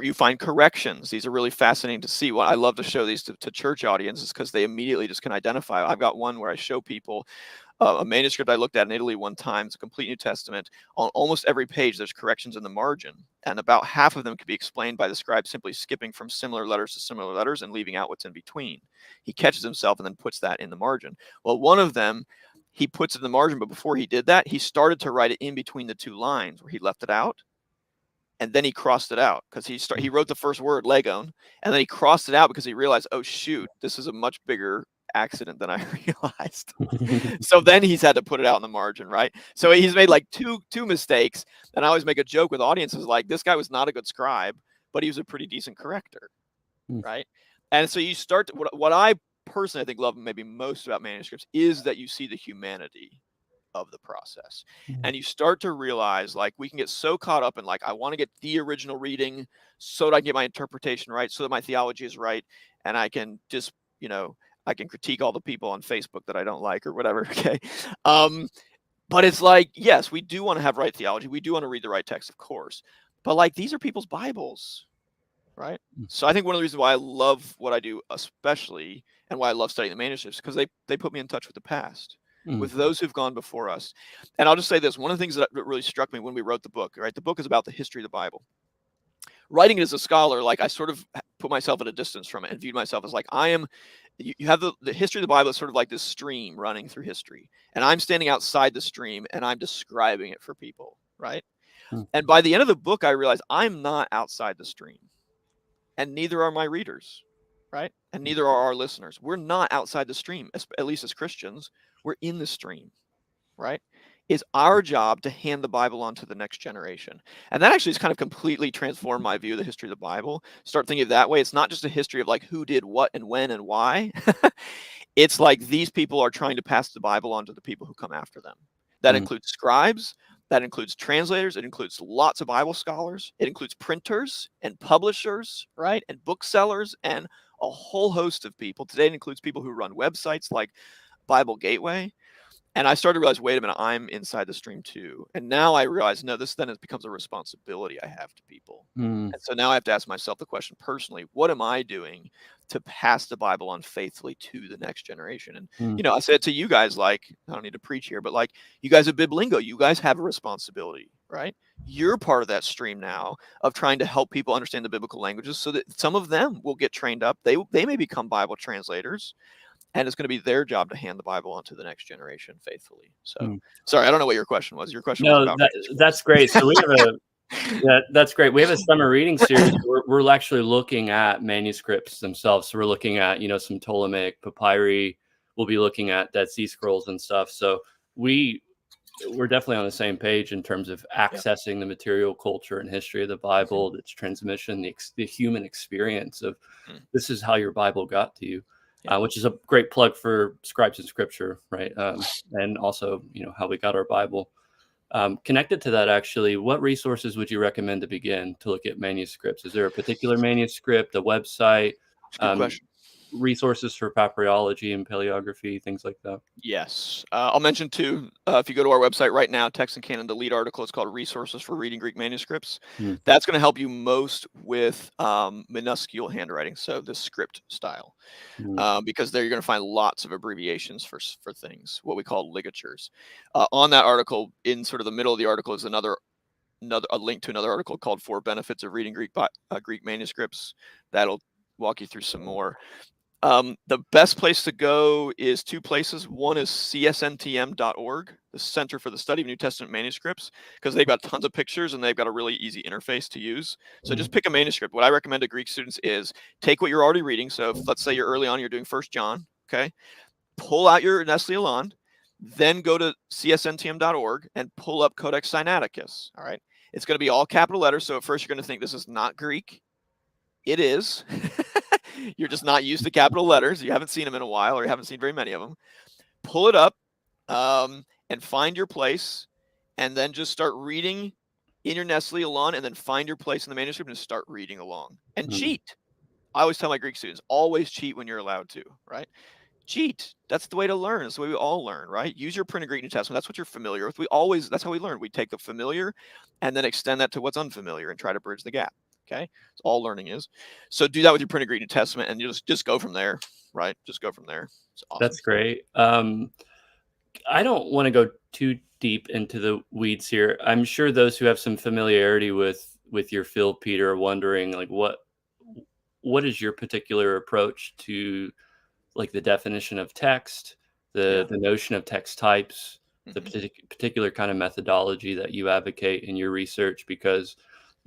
You find corrections. These are really fascinating to see. Well, I love to show these to church audiences because they immediately just can identify. I've got one where I show people a manuscript I looked at in Italy one time. It's a complete New Testament. On almost every page, there's corrections in the margin. And about half of them can be explained by the scribe simply skipping from similar letters to similar letters and leaving out what's in between. He catches himself and then puts that in the margin. Well, one of them, he puts it in the margin, but before he did that, he started to write it in between the two lines where he left it out. And then he crossed it out because he wrote the first word, legon, and then he crossed it out because he realized, oh, shoot, this is a much bigger accident than I realized. So then he's had to put it out in the margin, right? So he's made like two mistakes. And I always make a joke with audiences like, this guy was not a good scribe, but he was a pretty decent corrector, right? And so you start to, what I personally I think love maybe most about manuscripts is that you see the humanity of the process. And you start to realize like we can get so caught up in like I want to get the original reading so that I can get my interpretation right, so that my theology is right, and I can just, you know, I can critique all the people on Facebook that I don't like or whatever. Okay. But it's like, yes, we do want to have right theology. We do want to read the right text, of course. But like these are people's Bibles, right? So I think one of the reasons why I love what I do, especially, and why I love studying the manuscripts, because they put me in touch with the past. With those who've gone before us. And I'll just say this, one of the things that really struck me when we wrote the book, right? The book is about the history of the Bible. Writing it as a scholar, like I sort of put myself at a distance from it and viewed myself as like, you have the history of the Bible is sort of like this stream running through history. And I'm standing outside the stream and I'm describing it for people, right? And by the end of the book, I realized I'm not outside the stream. And neither are my readers, right? And neither are our listeners. We're not outside the stream, at least as Christians. We're in the stream, right? It's our job to hand the Bible on to the next generation. And that actually has kind of completely transformed my view of the history of the Bible. Start thinking of it that way. It's not just a history of like who did what and when and why. it's like these people are trying to pass the Bible on to the people who come after them. That includes scribes, that includes translators, it includes lots of Bible scholars, it includes printers and publishers, right? And booksellers and a whole host of people. Today it includes people who run websites like Bible Gateway. And I started to realize, wait a minute, I'm inside the stream too. And now I realize, no, this then becomes a responsibility I have to people. And so now I have to ask myself the question personally, what am I doing to pass the Bible on faithfully to the next generation? And, I said to you guys, like, I don't need to preach here, but like, you guys at Biblingo, you guys have a responsibility, right? You're part of that stream now of trying to help people understand the biblical languages so that some of them will get trained up. They may become Bible translators. And it's going to be their job to hand the Bible on to the next generation faithfully. So, sorry, I don't know what your question was. Your question was about that's great. So we have that's great. We have a summer reading series. We're actually looking at manuscripts themselves. So we're looking at, some Ptolemaic papyri. We'll be looking at Dead Sea Scrolls and stuff. So we're definitely on the same page in terms of accessing the material culture and history of the Bible, its transmission, the human experience of this is how your Bible got to you. Which is a great plug for Scribes and Scripture, right? And also, how we got our Bible. Connected to that, actually, what resources would you recommend to begin to look at manuscripts? Is there a particular manuscript, a website, good question. Resources for papyrology and paleography, things like that? Yes. I'll mention too, if you go to our website right now, Text and Canon, the lead article is called Resources for Reading Greek Manuscripts. That's going to help you most with minuscule handwriting, so the script style, because there you're going to find lots of abbreviations for things, what we call ligatures. On that article, in sort of the middle of the article, is a link to another article called "4 Benefits of Reading Greek Manuscripts." That'll walk you through some more. The best place to go is 2 places. One is csntm.org, the Center for the Study of New Testament Manuscripts, because they've got tons of pictures and they've got a really easy interface to use. So just pick a manuscript. What I recommend to Greek students is take what you're already reading. So if, let's say you're early on, you're doing 1 John, okay? Pull out your Nestle Aland, then go to csntm.org and pull up Codex Sinaiticus, all right? It's going to be all capital letters, so at first you're going to think this is not Greek. It is. You're just not used to capital letters. You haven't seen them in a while, or you haven't seen very many of them. Pull it up and find your place, and then just start reading in your Nestle Aland, and then find your place in the manuscript and start reading along. And cheat. I always tell my Greek students, always cheat when you're allowed to, right? Cheat. That's the way to learn. It's the way we all learn, right? Use your printed Greek New Testament. That's what you're familiar with. That's how we learn. We take the familiar and then extend that to what's unfamiliar and try to bridge the gap. Okay, so all learning is. So do that with your printed Greek New Testament, and you just go from there, right? Just go from there. It's awesome. That's great. I don't want to go too deep into the weeds here. I'm sure those who have some familiarity with your field, Peter, are wondering, like, what is your particular approach to, like, the definition of text, the notion of text types, the particular kind of methodology that you advocate in your research, because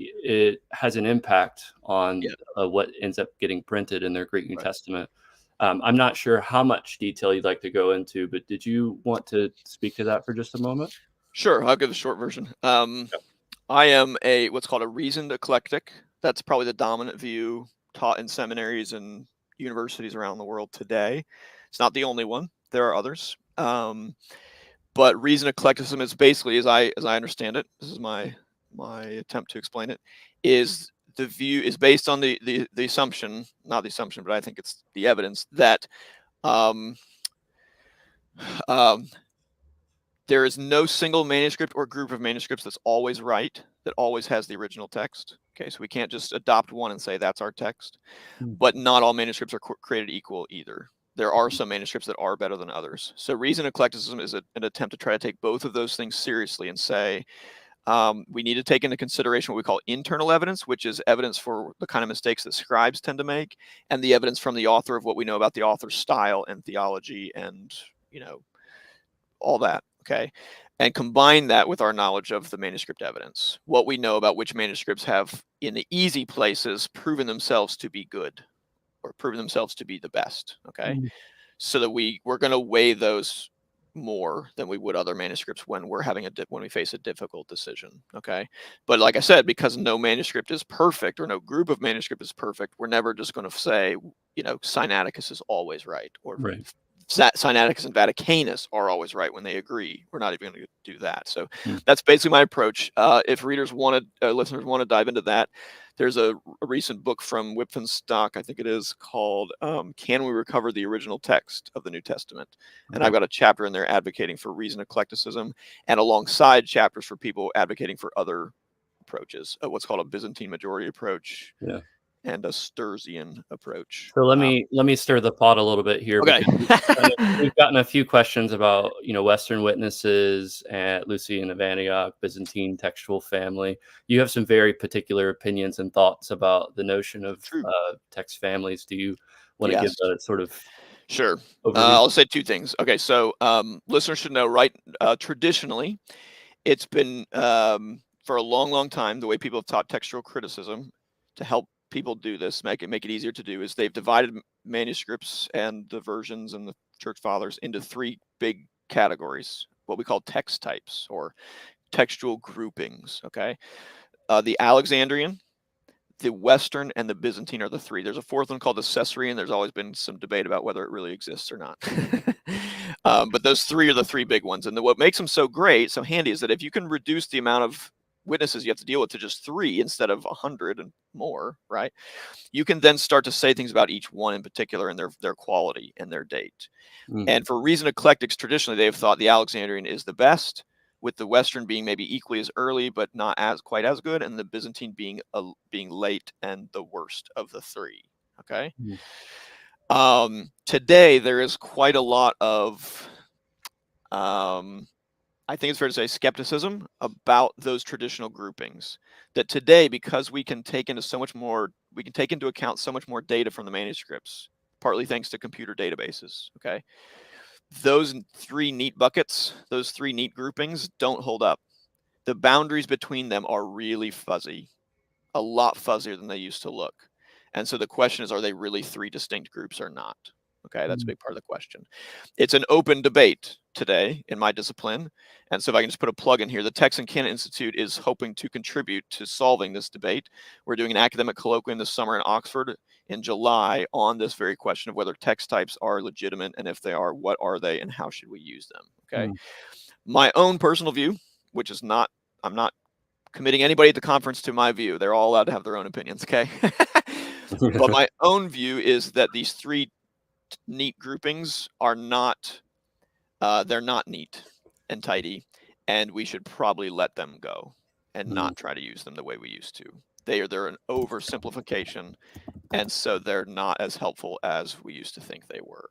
it has an impact on what ends up getting printed in their Greek New Testament. I'm not sure how much detail you'd like to go into, but did you want to speak to that for just a moment? Sure, I'll give the short version. I am what's called a reasoned eclectic. That's probably the dominant view taught in seminaries and universities around the world today. It's not the only one. There are others. But reasoned eclecticism is basically, as I understand it, this is my attempt to explain it, is the view is based on the assumption, not the assumption, but I think it's the evidence that there is no single manuscript or group of manuscripts that's always right, that always has the original text. Okay, so we can't just adopt one and say that's our text, but not all manuscripts are created equal either. There are some manuscripts that are better than others. So reasoned eclecticism is an attempt to try to take both of those things seriously and say, we need to take into consideration what we call internal evidence, which is evidence for the kind of mistakes that scribes tend to make, and the evidence from the author of what we know about the author's style and theology and, all that, okay? And combine that with our knowledge of the manuscript evidence, what we know about which manuscripts have, in the easy places, proven themselves to be good or proven themselves to be the best, okay? So that we're going to weigh those more than we would other manuscripts when we're having when we face a difficult decision, okay? But like I said, because no manuscript is perfect or no group of manuscript is perfect, we're never just going to say, Sinaiticus is always right or Sinaiticus and Vaticanus are always right when they agree. We're not even going to do that. So that's basically my approach. If listeners want to dive into that, there's a recent book from Whitfenstock, I think it is, called Can We Recover the Original Text of the New Testament? And I've got a chapter in there advocating for reason eclecticism, and alongside chapters for people advocating for other approaches, what's called a Byzantine majority approach. Yeah. And a Sturzian approach. So let me stir the pot a little bit here. Okay. We've gotten a few questions about, Western witnesses at Lucian of Antioch, Byzantine textual family. You have some very particular opinions and thoughts about the notion of text families. Do you want to give a sort of Sure. overview? I'll say two things. Okay, so listeners should know, right? Traditionally, it's been for a long, long time, the way people have taught textual criticism to help people do this, make it easier to do, is they've divided manuscripts and the versions and the church fathers into three big categories, what we call text types or textual groupings. Okay, the Alexandrian, the Western, and the Byzantine are the three. There's a fourth one called the Caesarean. There's always been some debate about whether it really exists or not. But those three are the three big ones. And what makes them so great, so handy, is that if you can reduce the amount of witnesses you have to deal with to just 3 instead of 100 and more, right? You can then start to say things about each one in particular and their quality and their date. And for reason eclectics, traditionally they've thought the Alexandrian is the best, with the Western being maybe equally as early but not quite as good, and the Byzantine being late and the worst of the three. Okay. Today there is quite a lot of I think it's fair to say skepticism about those traditional groupings. That today, because we can take into account so much more data from the manuscripts, partly thanks to computer databases. Okay, those three neat buckets, those three neat groupings, don't hold up. The boundaries between them are really fuzzy, a lot fuzzier than they used to look. And so the question is, are they really three distinct groups or not? Okay, that's a big part of the question. It's an open debate today in my discipline. And so if I can just put a plug in here, the Text and Canon Institute is hoping to contribute to solving this debate. We're doing an academic colloquium this summer in Oxford in July on this very question of whether text types are legitimate, and if they are, what are they and how should we use them? Okay. My own personal view, which is not, I'm not committing anybody at the conference to my view. They're all allowed to have their own opinions. Okay. But my own view is that these three neat groupings are not, they're not neat and tidy, and we should probably let them go and not try to use them the way we used to. They're an oversimplification, and so they're not as helpful as we used to think they were.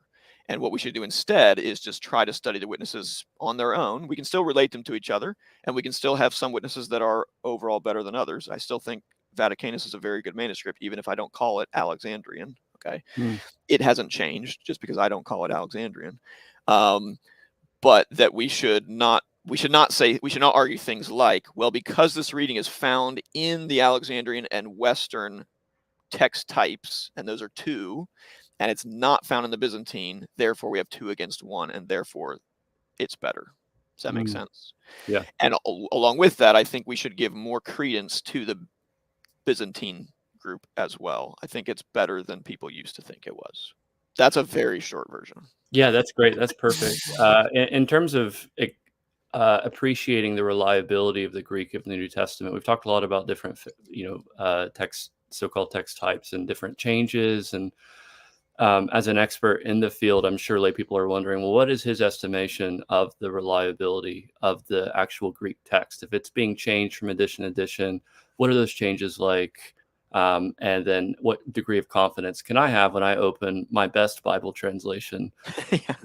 And what we should do instead is just try to study the witnesses on their own. We can still relate them to each other, and we can still have some witnesses that are overall better than others. I still think Vaticanus is a very good manuscript, even if I don't call it Alexandrian. Okay. It hasn't changed just because I don't call it Alexandrian. But that we should not argue things like, well, because this reading is found in the Alexandrian and Western text types, and those are 2, and it's not found in the Byzantine, therefore we have 2 against 1, and therefore it's better. Does that make sense? Yeah. And along with that, I think we should give more credence to the Byzantine group as well. I think it's better than people used to think it was. That's a very short version. Yeah, that's great. That's perfect. In terms of appreciating the reliability of the Greek of the New Testament, we've talked a lot about different, so-called text types and different changes. And as an expert in the field, I'm sure lay people are wondering, well, what is his estimation of the reliability of the actual Greek text? If it's being changed from edition to edition, what are those changes like? And then what degree of confidence can I have when I open my best Bible translation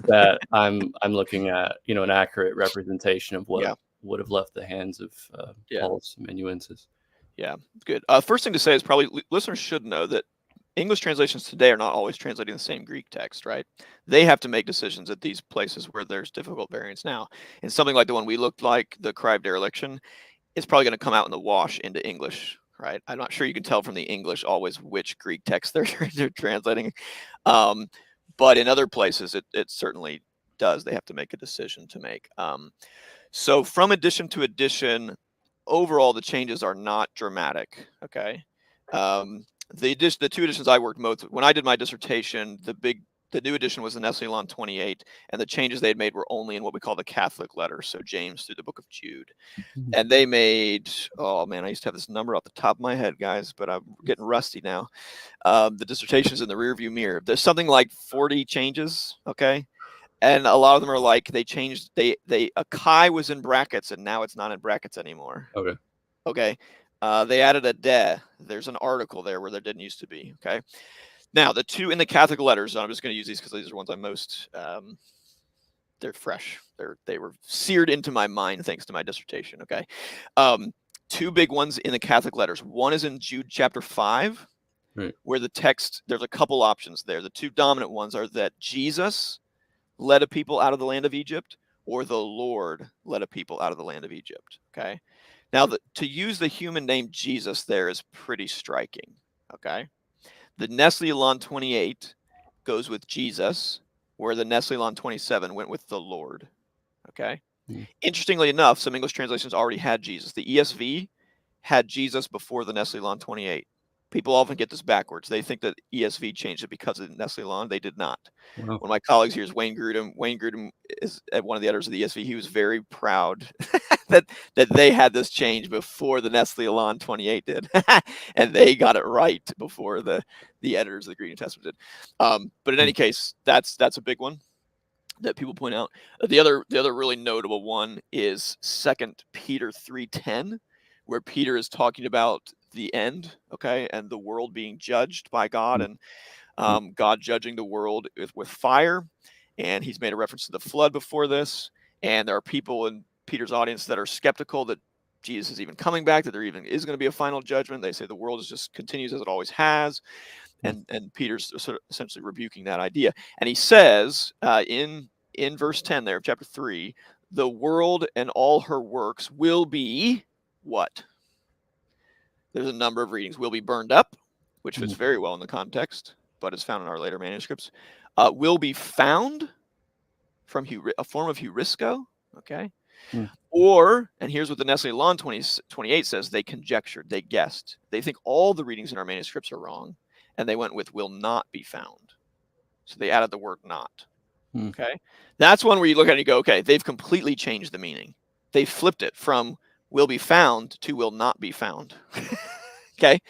that I'm looking at, an accurate representation of what would have left the hands of Paul's amanuenses? Yeah, good. First thing to say is probably listeners should know that English translations today are not always translating the same Greek text, right? They have to make decisions at these places where there's difficult variants. Now, in something like the one we looked like, the cry of dereliction, it's probably going to come out in the wash into English, right? I'm not sure you can tell from the English always which Greek text they're translating. But in other places, it certainly does. They have to make a decision to make. So from edition to edition, overall, the changes are not dramatic, okay? The 2 editions I worked most, when I did my dissertation, the The new edition was the Nestle-Aland 28, and the changes they had made were only in what we call the Catholic letters, so James through the book of Jude. And they made, oh man, I used to have this number off the top of my head, guys, but I'm getting rusty now. The dissertation is in the rearview mirror. There's something like 40 changes, okay? And a lot of them are like they changed, a chi was in brackets, and now it's not in brackets anymore. Okay. They added a de. There's an article there where there didn't used to be, okay? Now, the two in the Catholic letters, I'm just going to use these because these are ones I'm most, they're fresh. They were seared into my mind thanks to my dissertation, okay? Two big ones in the Catholic letters. One is in Jude chapter 5, where the text, there's a couple options there. The two dominant ones are that Jesus led a people out of the land of Egypt, or the Lord led a people out of the land of Egypt, okay? Now, to use the human name Jesus there is pretty striking, okay? The Nestle-Aland 28 goes with Jesus, where the Nestle-Aland 27 went with the Lord, okay? Interestingly enough, some English translations already had Jesus. The ESV had Jesus before the Nestle-Aland 28. People often get this backwards. They think that ESV changed it because of Nestle-Aland. They did not. Wow. One of my colleagues here is Wayne Grudem. Wayne Grudem is one of the editors of the ESV. He was very proud that they had this change before the Nestle-Aland 28 did. And they got it right before the editors of the Greek New Testament did. But in any case, that's a big one that people point out. The other really notable one is 2 Peter 3:10, where Peter is talking about the end, okay, and the world being judged by God, and God judging the world with fire. And he's made a reference to the flood before this. And there are people in Peter's audience that are skeptical that Jesus is even coming back, that there even is going to be a final judgment. They say the world just continues as it always has. And Peter's sort of essentially rebuking that idea. And he says in verse 10 there of chapter 3, the world and all her works will be what? There's a number of readings. Will be burned up, which fits very well in the context, but is found in our later manuscripts. Will be found from a form of heurisco, okay? Or, and here's what the Nestle-Aland 28 says, they conjectured, they guessed. They think all the readings in our manuscripts are wrong, and they went with will not be found. So they added the word not, okay? That's one where you look at it and you go, okay, they've completely changed the meaning. They flipped it from will be found to will not be found. Okay,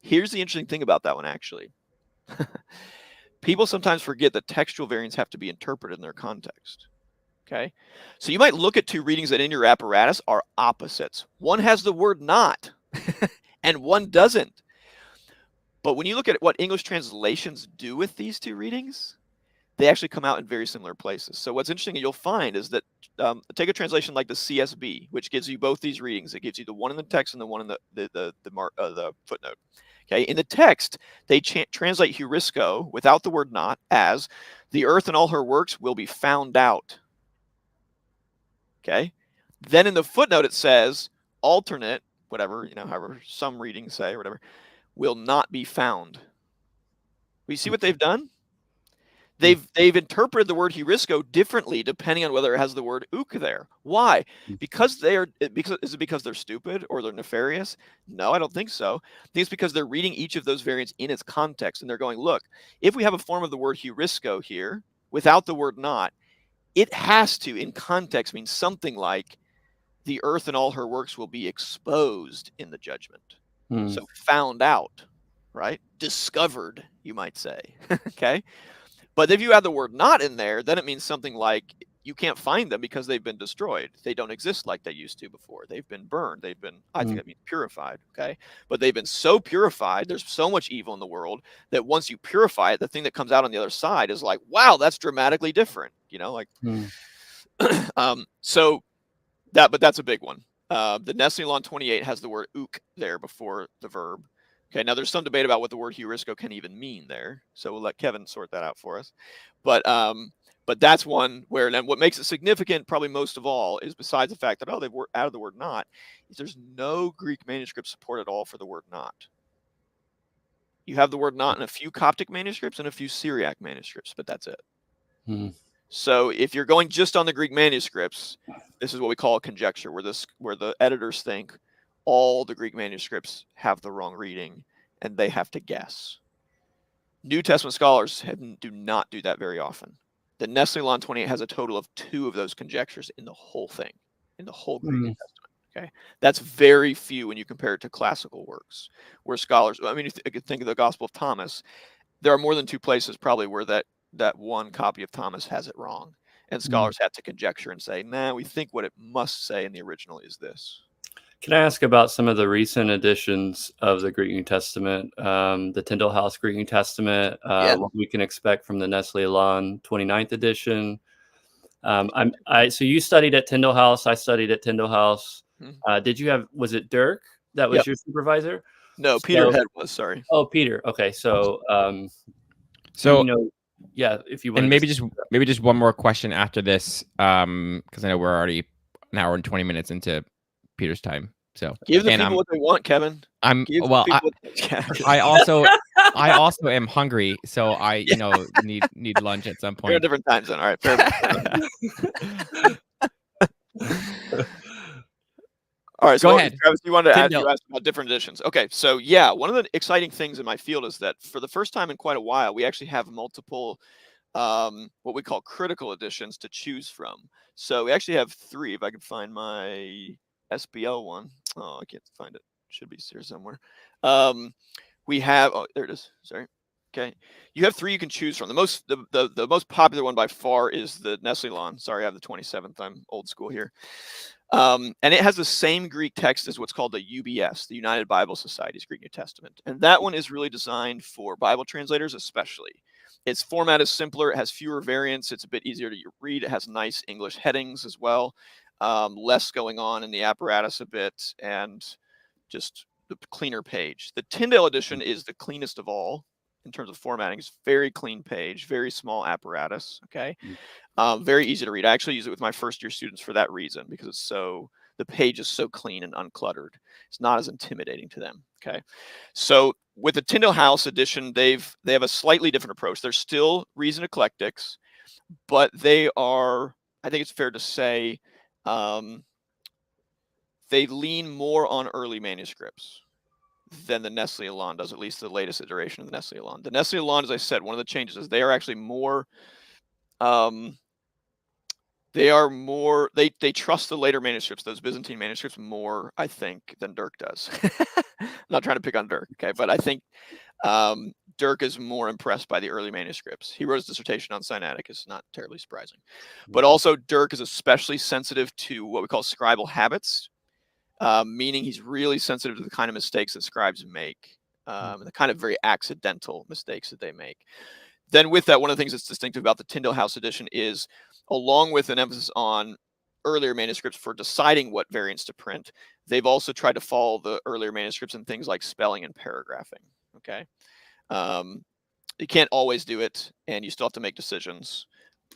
here's the interesting thing about that one, actually. People sometimes forget that textual variants have to be interpreted in their context. Okay, so you might look at two readings that in your apparatus are opposites. One has the word not, and one doesn't. But when you look at what English translations do with these two readings, they actually come out in very similar places. So what's interesting you'll find is that take a translation like the CSB, which gives you both these readings. It gives you the one in the text and the one in the footnote. Okay, in the text, they translate heurisco without the word not as the earth and all her works will be found out. Okay, then in the footnote it says alternate, whatever, however some readings say or whatever, will not be found. We see what they've done? They've interpreted the word heurisco differently depending on whether it has the word ook there. Why? Because is it because they're stupid or they're nefarious? No, I don't think so. I think it's because they're reading each of those variants in its context, and they're going, look, if we have a form of the word heurisco here without the word not, it has to, in context, mean something like the earth and all her works will be exposed in the judgment. So found out, right? Discovered, you might say. Okay? But if you add the word not in there, then it means something like you can't find them because they've been destroyed. They don't exist like they used to before. They've been burned. They've been, I think that means purified, okay? But they've been so purified, there's so much evil in the world that once you purify it, the thing that comes out on the other side is like, wow, that's dramatically different, but that's a big one. The Nestle-Aland 28 has the word ook there before the verb. Okay, now there's some debate about what the word heurisco can even mean there, so we'll let Kevin sort that out for us. But that's one where, then what makes it significant, probably most of all, is besides the fact that they've added the word not, is there's no Greek manuscript support at all for the word not. You have the word not in a few Coptic manuscripts and a few Syriac manuscripts, but that's it. So if you're going just on the Greek manuscripts, this is what we call a conjecture, where the editors think all the Greek manuscripts have the wrong reading, and they have to guess. New Testament scholars do not do that very often. The Nestle-Aland 28 has a total of 2 of those conjectures in the whole thing, in the whole Greek New Testament. Okay, that's very few when you compare it to classical works, where scholars. I mean, if you think of the Gospel of Thomas, there are more than 2 places probably where that one copy of Thomas has it wrong, and scholars had to conjecture and say, "Nah, we think what it must say in the original is this." Can I ask about some of the recent editions of the Greek New Testament, the Tyndale House Greek New Testament, Yeah. what we can expect from the Nestle-Aland 29th edition? So you studied at Tyndale House. I studied at Tyndale House. Was it Dirk that was Yep. your supervisor? No, Peter Head was, sorry. Oh, Peter. Okay. So, So, yeah, if you want, and maybe just one more question after this, because I know we're already an hour and 20 minutes into Peter's time. So give the people what they want, Kevin. I also am hungry, so I need lunch at some point. We're at different times then. All right, fair enough. All right, so go ahead. Travis, you wanted to ask about different editions. Okay, so yeah, one of the exciting things in my field is that for the first time in quite a while, we actually have multiple what we call critical editions to choose from. So we actually have 3. If I can find my SBL one. Oh, I can't find it. Should be here somewhere. We have, oh, there it is. Sorry. Okay. You have 3 you can choose from. The most popular one by far is the Nestle-Aland. Sorry, I have the 27th. I'm old school here. And it has the same Greek text as what's called the UBS, the United Bible Society's Greek New Testament. And that one is really designed for Bible translators especially. Its format is simpler. It has fewer variants. It's a bit easier to read. It has nice English headings as well. Less going on in the apparatus a bit, and just the cleaner page. The Tyndale edition is the cleanest of all in terms of formatting. It's very clean page, very small apparatus. Okay, very easy to read. I actually use it with my first year students for that reason, because the page is so clean and uncluttered. It's not as intimidating to them. Okay, so with the Tyndale House edition, they have a slightly different approach. They're still Reason Eclectics, but they are, I think it's fair to say, they lean more on early manuscripts than the Nestle-Aland does, at least the latest iteration of the Nestle-Aland. The Nestle-Aland, as I said, one of the changes is they are actually more, they trust the later manuscripts, those Byzantine manuscripts, more, I think, than Dirk does. I'm not trying to pick on Dirk, okay, but I think Dirk is more impressed by the early manuscripts. He wrote his dissertation on Sinaiticus, not terribly surprising. But also Dirk is especially sensitive to what we call scribal habits, meaning he's really sensitive to the kind of mistakes that scribes make, the kind of very accidental mistakes that they make. Then with that, one of the things that's distinctive about the Tyndale House edition is, along with an emphasis on earlier manuscripts for deciding what variants to print, they've also tried to follow the earlier manuscripts in things like spelling and paragraphing. Okay. You can't always do it, and you still have to make decisions.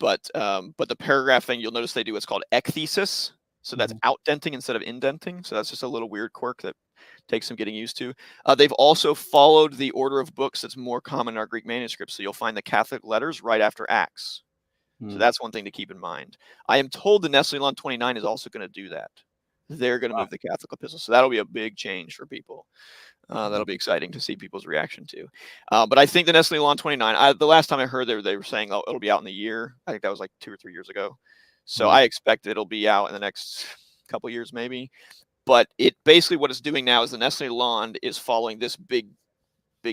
But the paragraphing, you'll notice they do what's called ekthesis. So that's outdenting instead of indenting. So that's just a little weird quirk that takes some getting used to. They've also followed the order of books that's more common in our Greek manuscripts. So you'll find the Catholic letters right after Acts. So that's one thing to keep in mind. I am told the Nestle-Aland 29 is also going to do that. They're going to move the Catholic epistles. So that'll be a big change for people. That'll be exciting to see people's reaction to. But I think the Nestle-Aland 29, the last time I heard they were saying, oh, it'll be out in a year. I think that was like 2 or 3 years ago. So I expect it'll be out in the next couple years maybe. But it basically, what it's doing now is the Nestle-Aland is following this big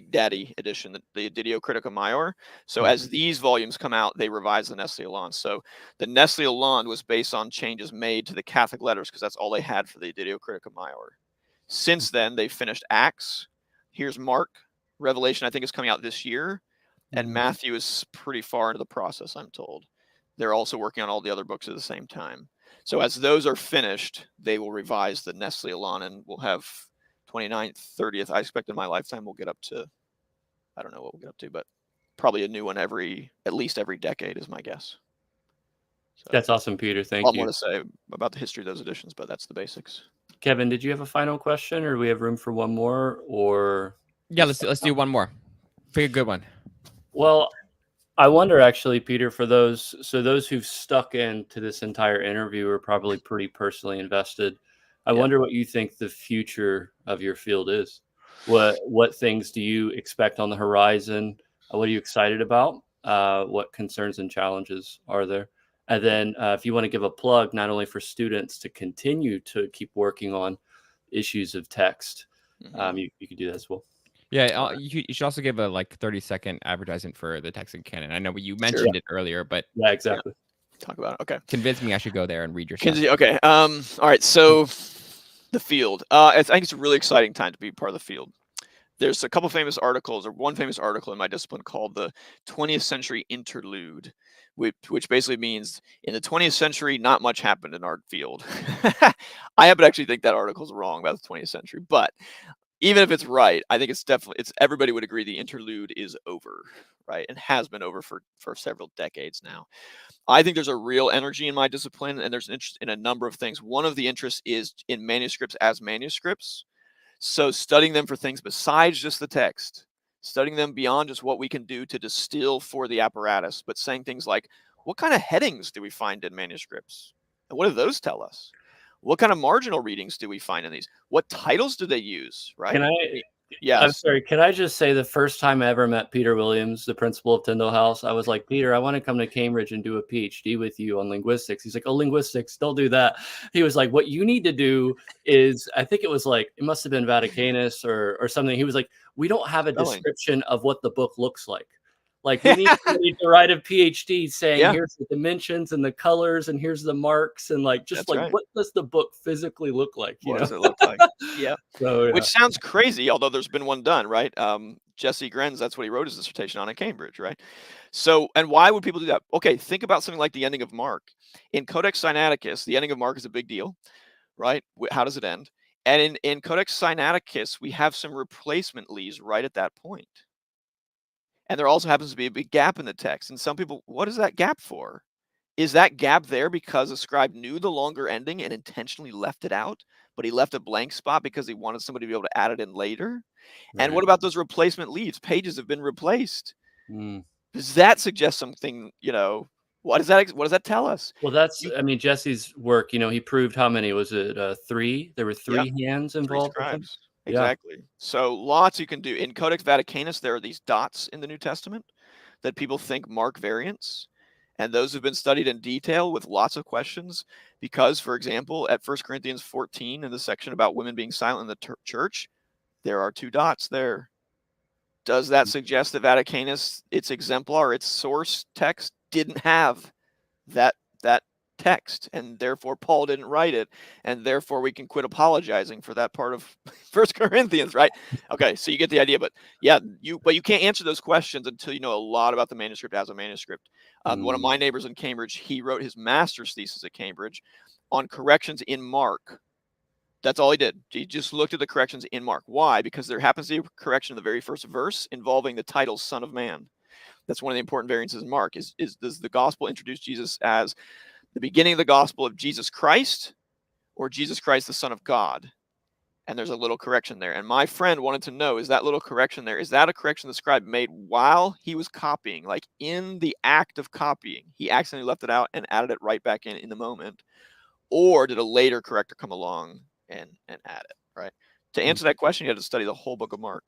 daddy edition, the Editio Critica Maior. So as these volumes come out, they revise the Nestle-Aland. So the Nestle-Aland was based on changes made to the Catholic letters, because that's all they had for the Editio Critica Maior. Since then, they finished Acts. Here's Mark. Revelation, I think, is coming out this year. And Matthew is pretty far into the process, I'm told. They're also working on all the other books at the same time. So as those are finished, they will revise the Nestle-Aland, and we'll have 29th, 30th. I expect in my lifetime we'll get up to, I don't know what we'll get up to, but probably a new one at least every decade is my guess. So that's awesome, Peter. Thank you. A lot more to say about the history of those editions, but that's the basics. Kevin, did you have a final question, or do we have room for one more? Or yeah, let's do one more. Pick a good one. Well, I wonder, actually, Peter, for those who've stuck into this entire interview are probably pretty personally invested. I wonder what you think the future of your field is. What things do you expect on the horizon? What are you excited about? What concerns and challenges are there? And then if you want to give a plug, not only for students to continue to keep working on issues of text, you could do that as well. Yeah, you should also give a 30-second advertisement for the Texan Canon. I know you mentioned it earlier, but Yeah, exactly. Talk about it. Okay. Convince me I should go there and read your stuff. Okay. All right. So the field. I think it's a really exciting time to be part of the field. There's a couple famous articles, or one famous article in my discipline called the 20th Century Interlude, which basically means in the 20th century, not much happened in our field. I happen to actually think that article's wrong about the 20th century, but even if it's right, I think it's everybody would agree the interlude is over, right? And has been over for several decades now. I think there's a real energy in my discipline, and there's an interest in a number of things. One of the interests is in manuscripts as manuscripts. So studying them for things besides just the text, studying them beyond just what we can do to distill for the apparatus, but saying things like, what kind of headings do we find in manuscripts? And what do those tell us? What kind of marginal readings do we find in these? What titles do they use, right? I'm sorry, can I just say the first time I ever met Peter Williams, the principal of Tyndall House, I was like, Peter, I want to come to Cambridge and do a PhD with you on linguistics. He's like, oh, linguistics, don't do that. He was like, what you need to do is, I think it was it must have been Vaticanus or something. He was like, we don't have a description of what the book looks like. Like we need to write a PhD saying here's the dimensions and the colors and here's the marks and what does the book physically look like? What does it look like? Yeah. So, which sounds crazy, although there's been one done, right? Jesse Grenz, that's what he wrote his dissertation on in Cambridge, right? So, and why would people do that? Okay, think about something like the ending of Mark. In Codex Sinaiticus, the ending of Mark is a big deal, right? How does it end? And in Codex Sinaiticus, we have some replacement leaves right at that point. And there also happens to be a big gap in the text. And some people, what is that gap for? Is that gap there because a scribe knew the longer ending and intentionally left it out, but he left a blank spot because he wanted somebody to be able to add it in later? Right. And what about those replacement leaves? Pages have been replaced. Does that suggest something, what does that tell us? Well, Jesse's work, he proved how many, was it 3? There were 3 hands involved. 3 scribes. Exactly. So lots you can do. In Codex Vaticanus, there are these dots in the New Testament that people think mark variants. And those have been studied in detail with lots of questions because, for example, at 1 Corinthians 14, in the section about women being silent in the church, there are 2 dots there. Does that suggest that Vaticanus, its exemplar, its source text, didn't have that text, and therefore Paul didn't write it, and therefore we can quit apologizing for that part of 1 Corinthians, right? Okay, so you get the idea, but you can't answer those questions until you know a lot about the manuscript as a manuscript. One of my neighbors in Cambridge, he wrote his master's thesis at Cambridge on corrections in Mark. That's all he did. He just looked at the corrections in Mark. Why? Because there happens to be a correction in the very first verse involving the title Son of Man. That's one of the important variances in Mark. Does the gospel introduce Jesus as the beginning of the gospel of Jesus Christ, or Jesus Christ, the Son of God? And there's a little correction there. And my friend wanted to know, is that little correction there, is that a correction the scribe made while he was copying, like in the act of copying? He accidentally left it out and added it right back in the moment. Or did a later corrector come along and add it, right? To answer that question, you had to study the whole book of Mark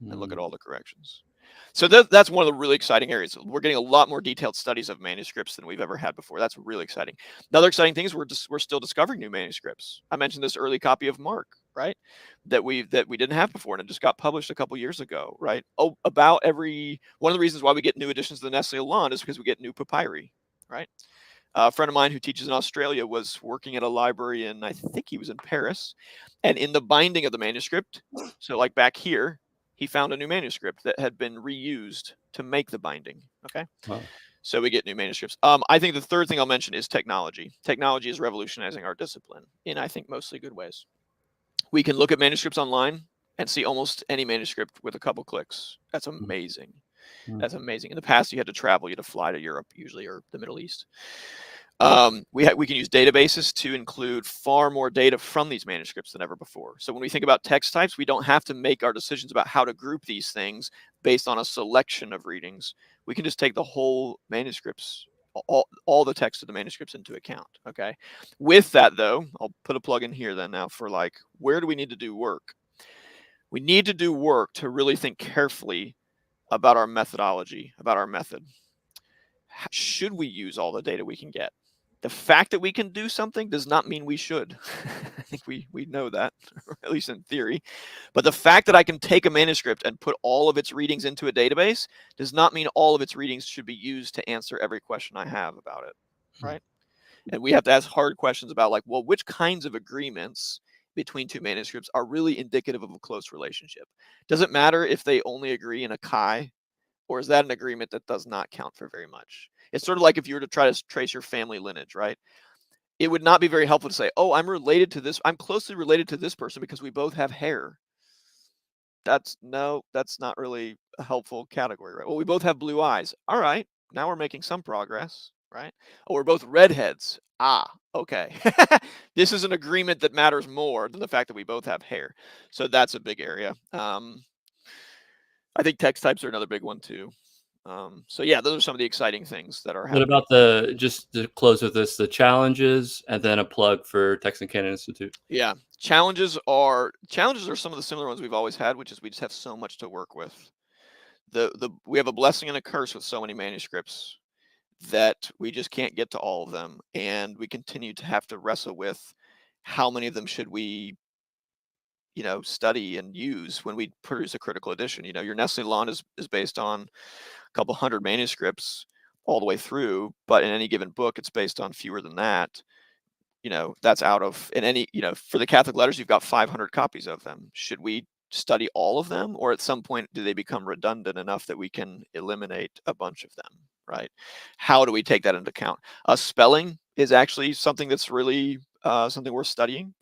and look at all the corrections. So that's one of the really exciting areas. We're getting a lot more detailed studies of manuscripts than we've ever had before. That's really exciting. Another exciting thing is we're still discovering new manuscripts. I mentioned this early copy of Mark, right? That we didn't have before, and it just got published a couple years ago, right? One of the reasons why we get new editions of the Nestle Aland is because we get new papyri, right? A friend of mine who teaches in Australia was working at a library I think he was in Paris, and in the binding of the manuscript, so like back here, he found a new manuscript that had been reused to make the binding. Okay. Wow. So we get new manuscripts. I think the third thing I'll mention is technology. Technology is revolutionizing our discipline in, I think, mostly good ways. We can look at manuscripts online and see almost any manuscript with a couple clicks. That's amazing. That's amazing. In the past, you had to travel, you had to fly to Europe usually, or the Middle East. We can use databases to include far more data from these manuscripts than ever before. So when we think about text types, we don't have to make our decisions about how to group these things based on a selection of readings. We can just take the whole manuscripts, all the text of the manuscripts into account. Okay. With that, though, I'll put a plug in here then now for where do we need to do work? We need to do work to really think carefully about our methodology, about our method. Should we use all the data we can get? The fact that we can do something does not mean we should. I think we know that, or at least in theory. But the fact that I can take a manuscript and put all of its readings into a database does not mean all of its readings should be used to answer every question I have about it, right? And we have to ask hard questions about, like, well, which kinds of agreements between two manuscripts are really indicative of a close relationship? Does it matter if they only agree in a chi, or is that an agreement that does not count for very much? It's sort of like if you were to try to trace your family lineage, right? It would not be very helpful to say, oh, I'm closely related to this person because we both have hair. That's not really a helpful category, right? Well, we both have blue eyes. All right, now we're making some progress, right? Oh, we're both redheads. Ah, okay. This is an agreement that matters more than the fact that we both have hair. So that's a big area. I think text types are another big one too. So yeah, those are some of the exciting things that are happening. What about just to close with this, the challenges, and then a plug for Text and Canon Institute? Yeah, challenges are some of the similar ones we've always had, which is we just have so much to work with. We have a blessing and a curse with so many manuscripts that we just can't get to all of them, and we continue to have to wrestle with how many of them should we study and use when we produce a critical edition. Your Nestle Lawn is based on a couple hundred manuscripts all the way through, but in any given book, it's based on fewer than that. That's out of, in any, for the Catholic letters, you've got 500 copies of them. Should we study all of them, or at some point do they become redundant enough that we can eliminate a bunch of them, right? How do we take that into account? Spelling is actually something that's really something worth studying.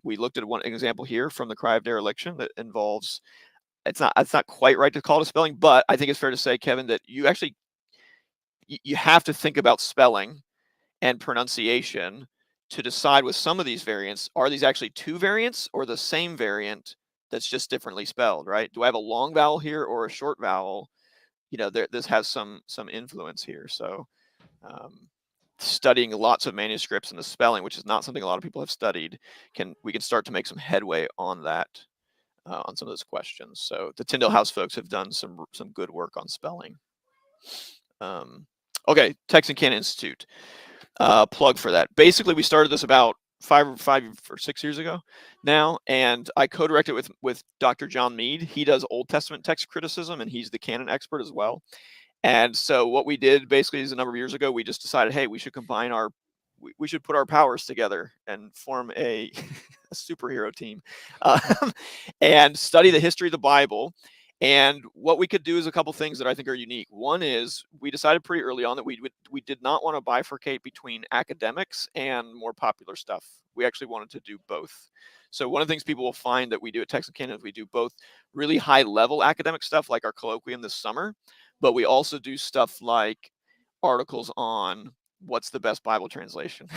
We looked at one example here from the Cry of Dereliction that involves, it's not quite right to call it a spelling, but I think it's fair to say, Kevin, that you have to think about spelling and pronunciation to decide with some of these variants, are these actually two variants or the same variant that's just differently spelled, right? Do I have a long vowel here or a short vowel? This has some influence here. So studying lots of manuscripts and the spelling, which is not something a lot of people have studied, we can start to make some headway on that, on some of those questions. So the Tyndale House folks have done some good work on spelling. Okay, Text and Canon Institute. Plug for that. Basically, we started this about 5 or 6 years ago now, and I co-directed with Dr. John Mead. He does Old Testament text criticism, and he's the canon expert as well. And so what we did basically is a number of years ago, we just decided, hey, we should combine we should put our powers together and form a superhero team and study the history of the Bible. And what we could do is a couple things that I think are unique. One is we decided pretty early on that we did not want to bifurcate between academics and more popular stuff. We actually wanted to do both. So one of the things people will find that we do at Text and Canon is we do both really high level academic stuff like our colloquium this summer, but we also do stuff like articles on what's the best Bible translation.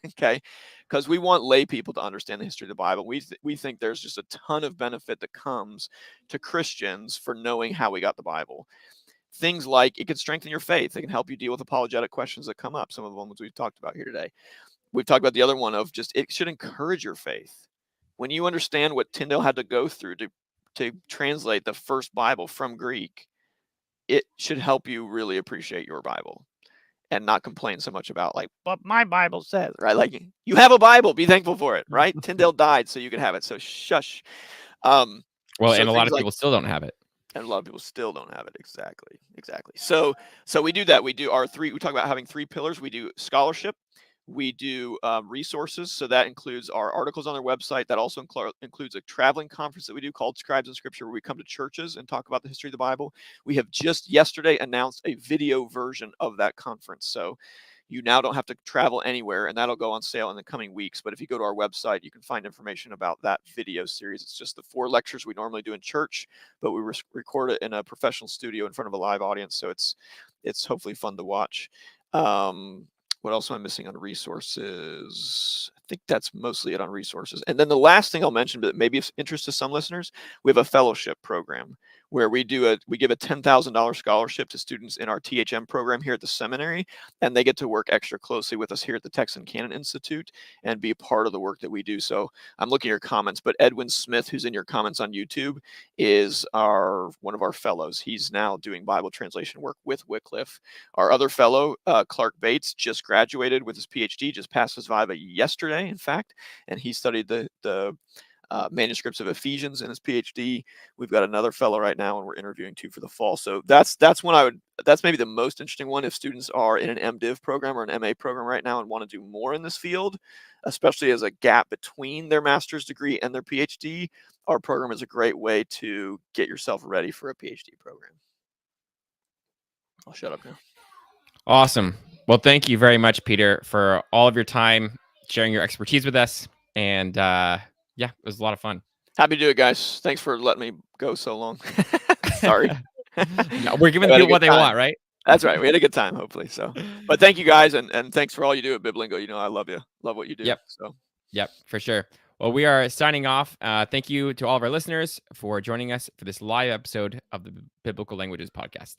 Okay, because we want lay people to understand the history of the Bible. We think there's just a ton of benefit that comes to Christians for knowing how we got the Bible. Things like it can strengthen your faith. It can help you deal with apologetic questions that come up. Some of the ones we've talked about here today. We've talked about the other one of just it should encourage your faith. When you understand what Tyndale had to go through to translate the first Bible from Greek, it should help you really appreciate your Bible and not complain so much about, like, but my Bible says, right? Like, you have a Bible, be thankful for it, right? Tyndale died so you can have it. So shush. Well, so and a lot of people still don't have it. And a lot of people still don't have it. Exactly. So we do that. We talk about having 3 pillars. We do scholarship. We do resources. So that includes our articles on our website. That also includes a traveling conference that we do called Scribes in Scripture, where we come to churches and talk about the history of the Bible. We have just yesterday announced a video version of that conference. So you now don't have to travel anywhere, and that'll go on sale in the coming weeks. But if you go to our website, you can find information about that video series. It's just the 4 lectures we normally do in church, but we record it in a professional studio in front of a live audience. So it's hopefully fun to watch. What else am I missing on resources? I think that's mostly it on resources. And then the last thing I'll mention, but maybe of interest to some listeners, we have a fellowship program where we give a $10,000 scholarship to students in our THM program here at the seminary, and they get to work extra closely with us here at the Text and Canon Institute and be a part of the work that we do. So I'm looking at your comments, but Edwin Smith, who's in your comments on YouTube, is one of our fellows. He's now doing Bible translation work with Wycliffe. Our other fellow, Clark Bates, just graduated with his PhD, just passed his Viva yesterday, in fact, and he studied the manuscripts of Ephesians in his PhD. We've got another fellow right now, and we're interviewing two for the fall. So that's maybe the most interesting one if students are in an MDiv program or an MA program right now and want to do more in this field, especially as a gap between their master's degree and their PhD. Our program is a great way to get yourself ready for a PhD program. I'll shut up now. Awesome. Well, thank you very much, Peter, for all of your time, sharing your expertise with us. And yeah, it was a lot of fun. Happy to do it, guys. Thanks for letting me go so long. Sorry. No, we're giving people what they want, right? That's right. We had a good time, hopefully. So, but thank you guys, and thanks for all you do at Biblingo. You know, I love you. Love what you do. Yep. So. Yep, for sure. Well, we are signing off. Thank you to all of our listeners for joining us for this live episode of the Biblical Languages Podcast.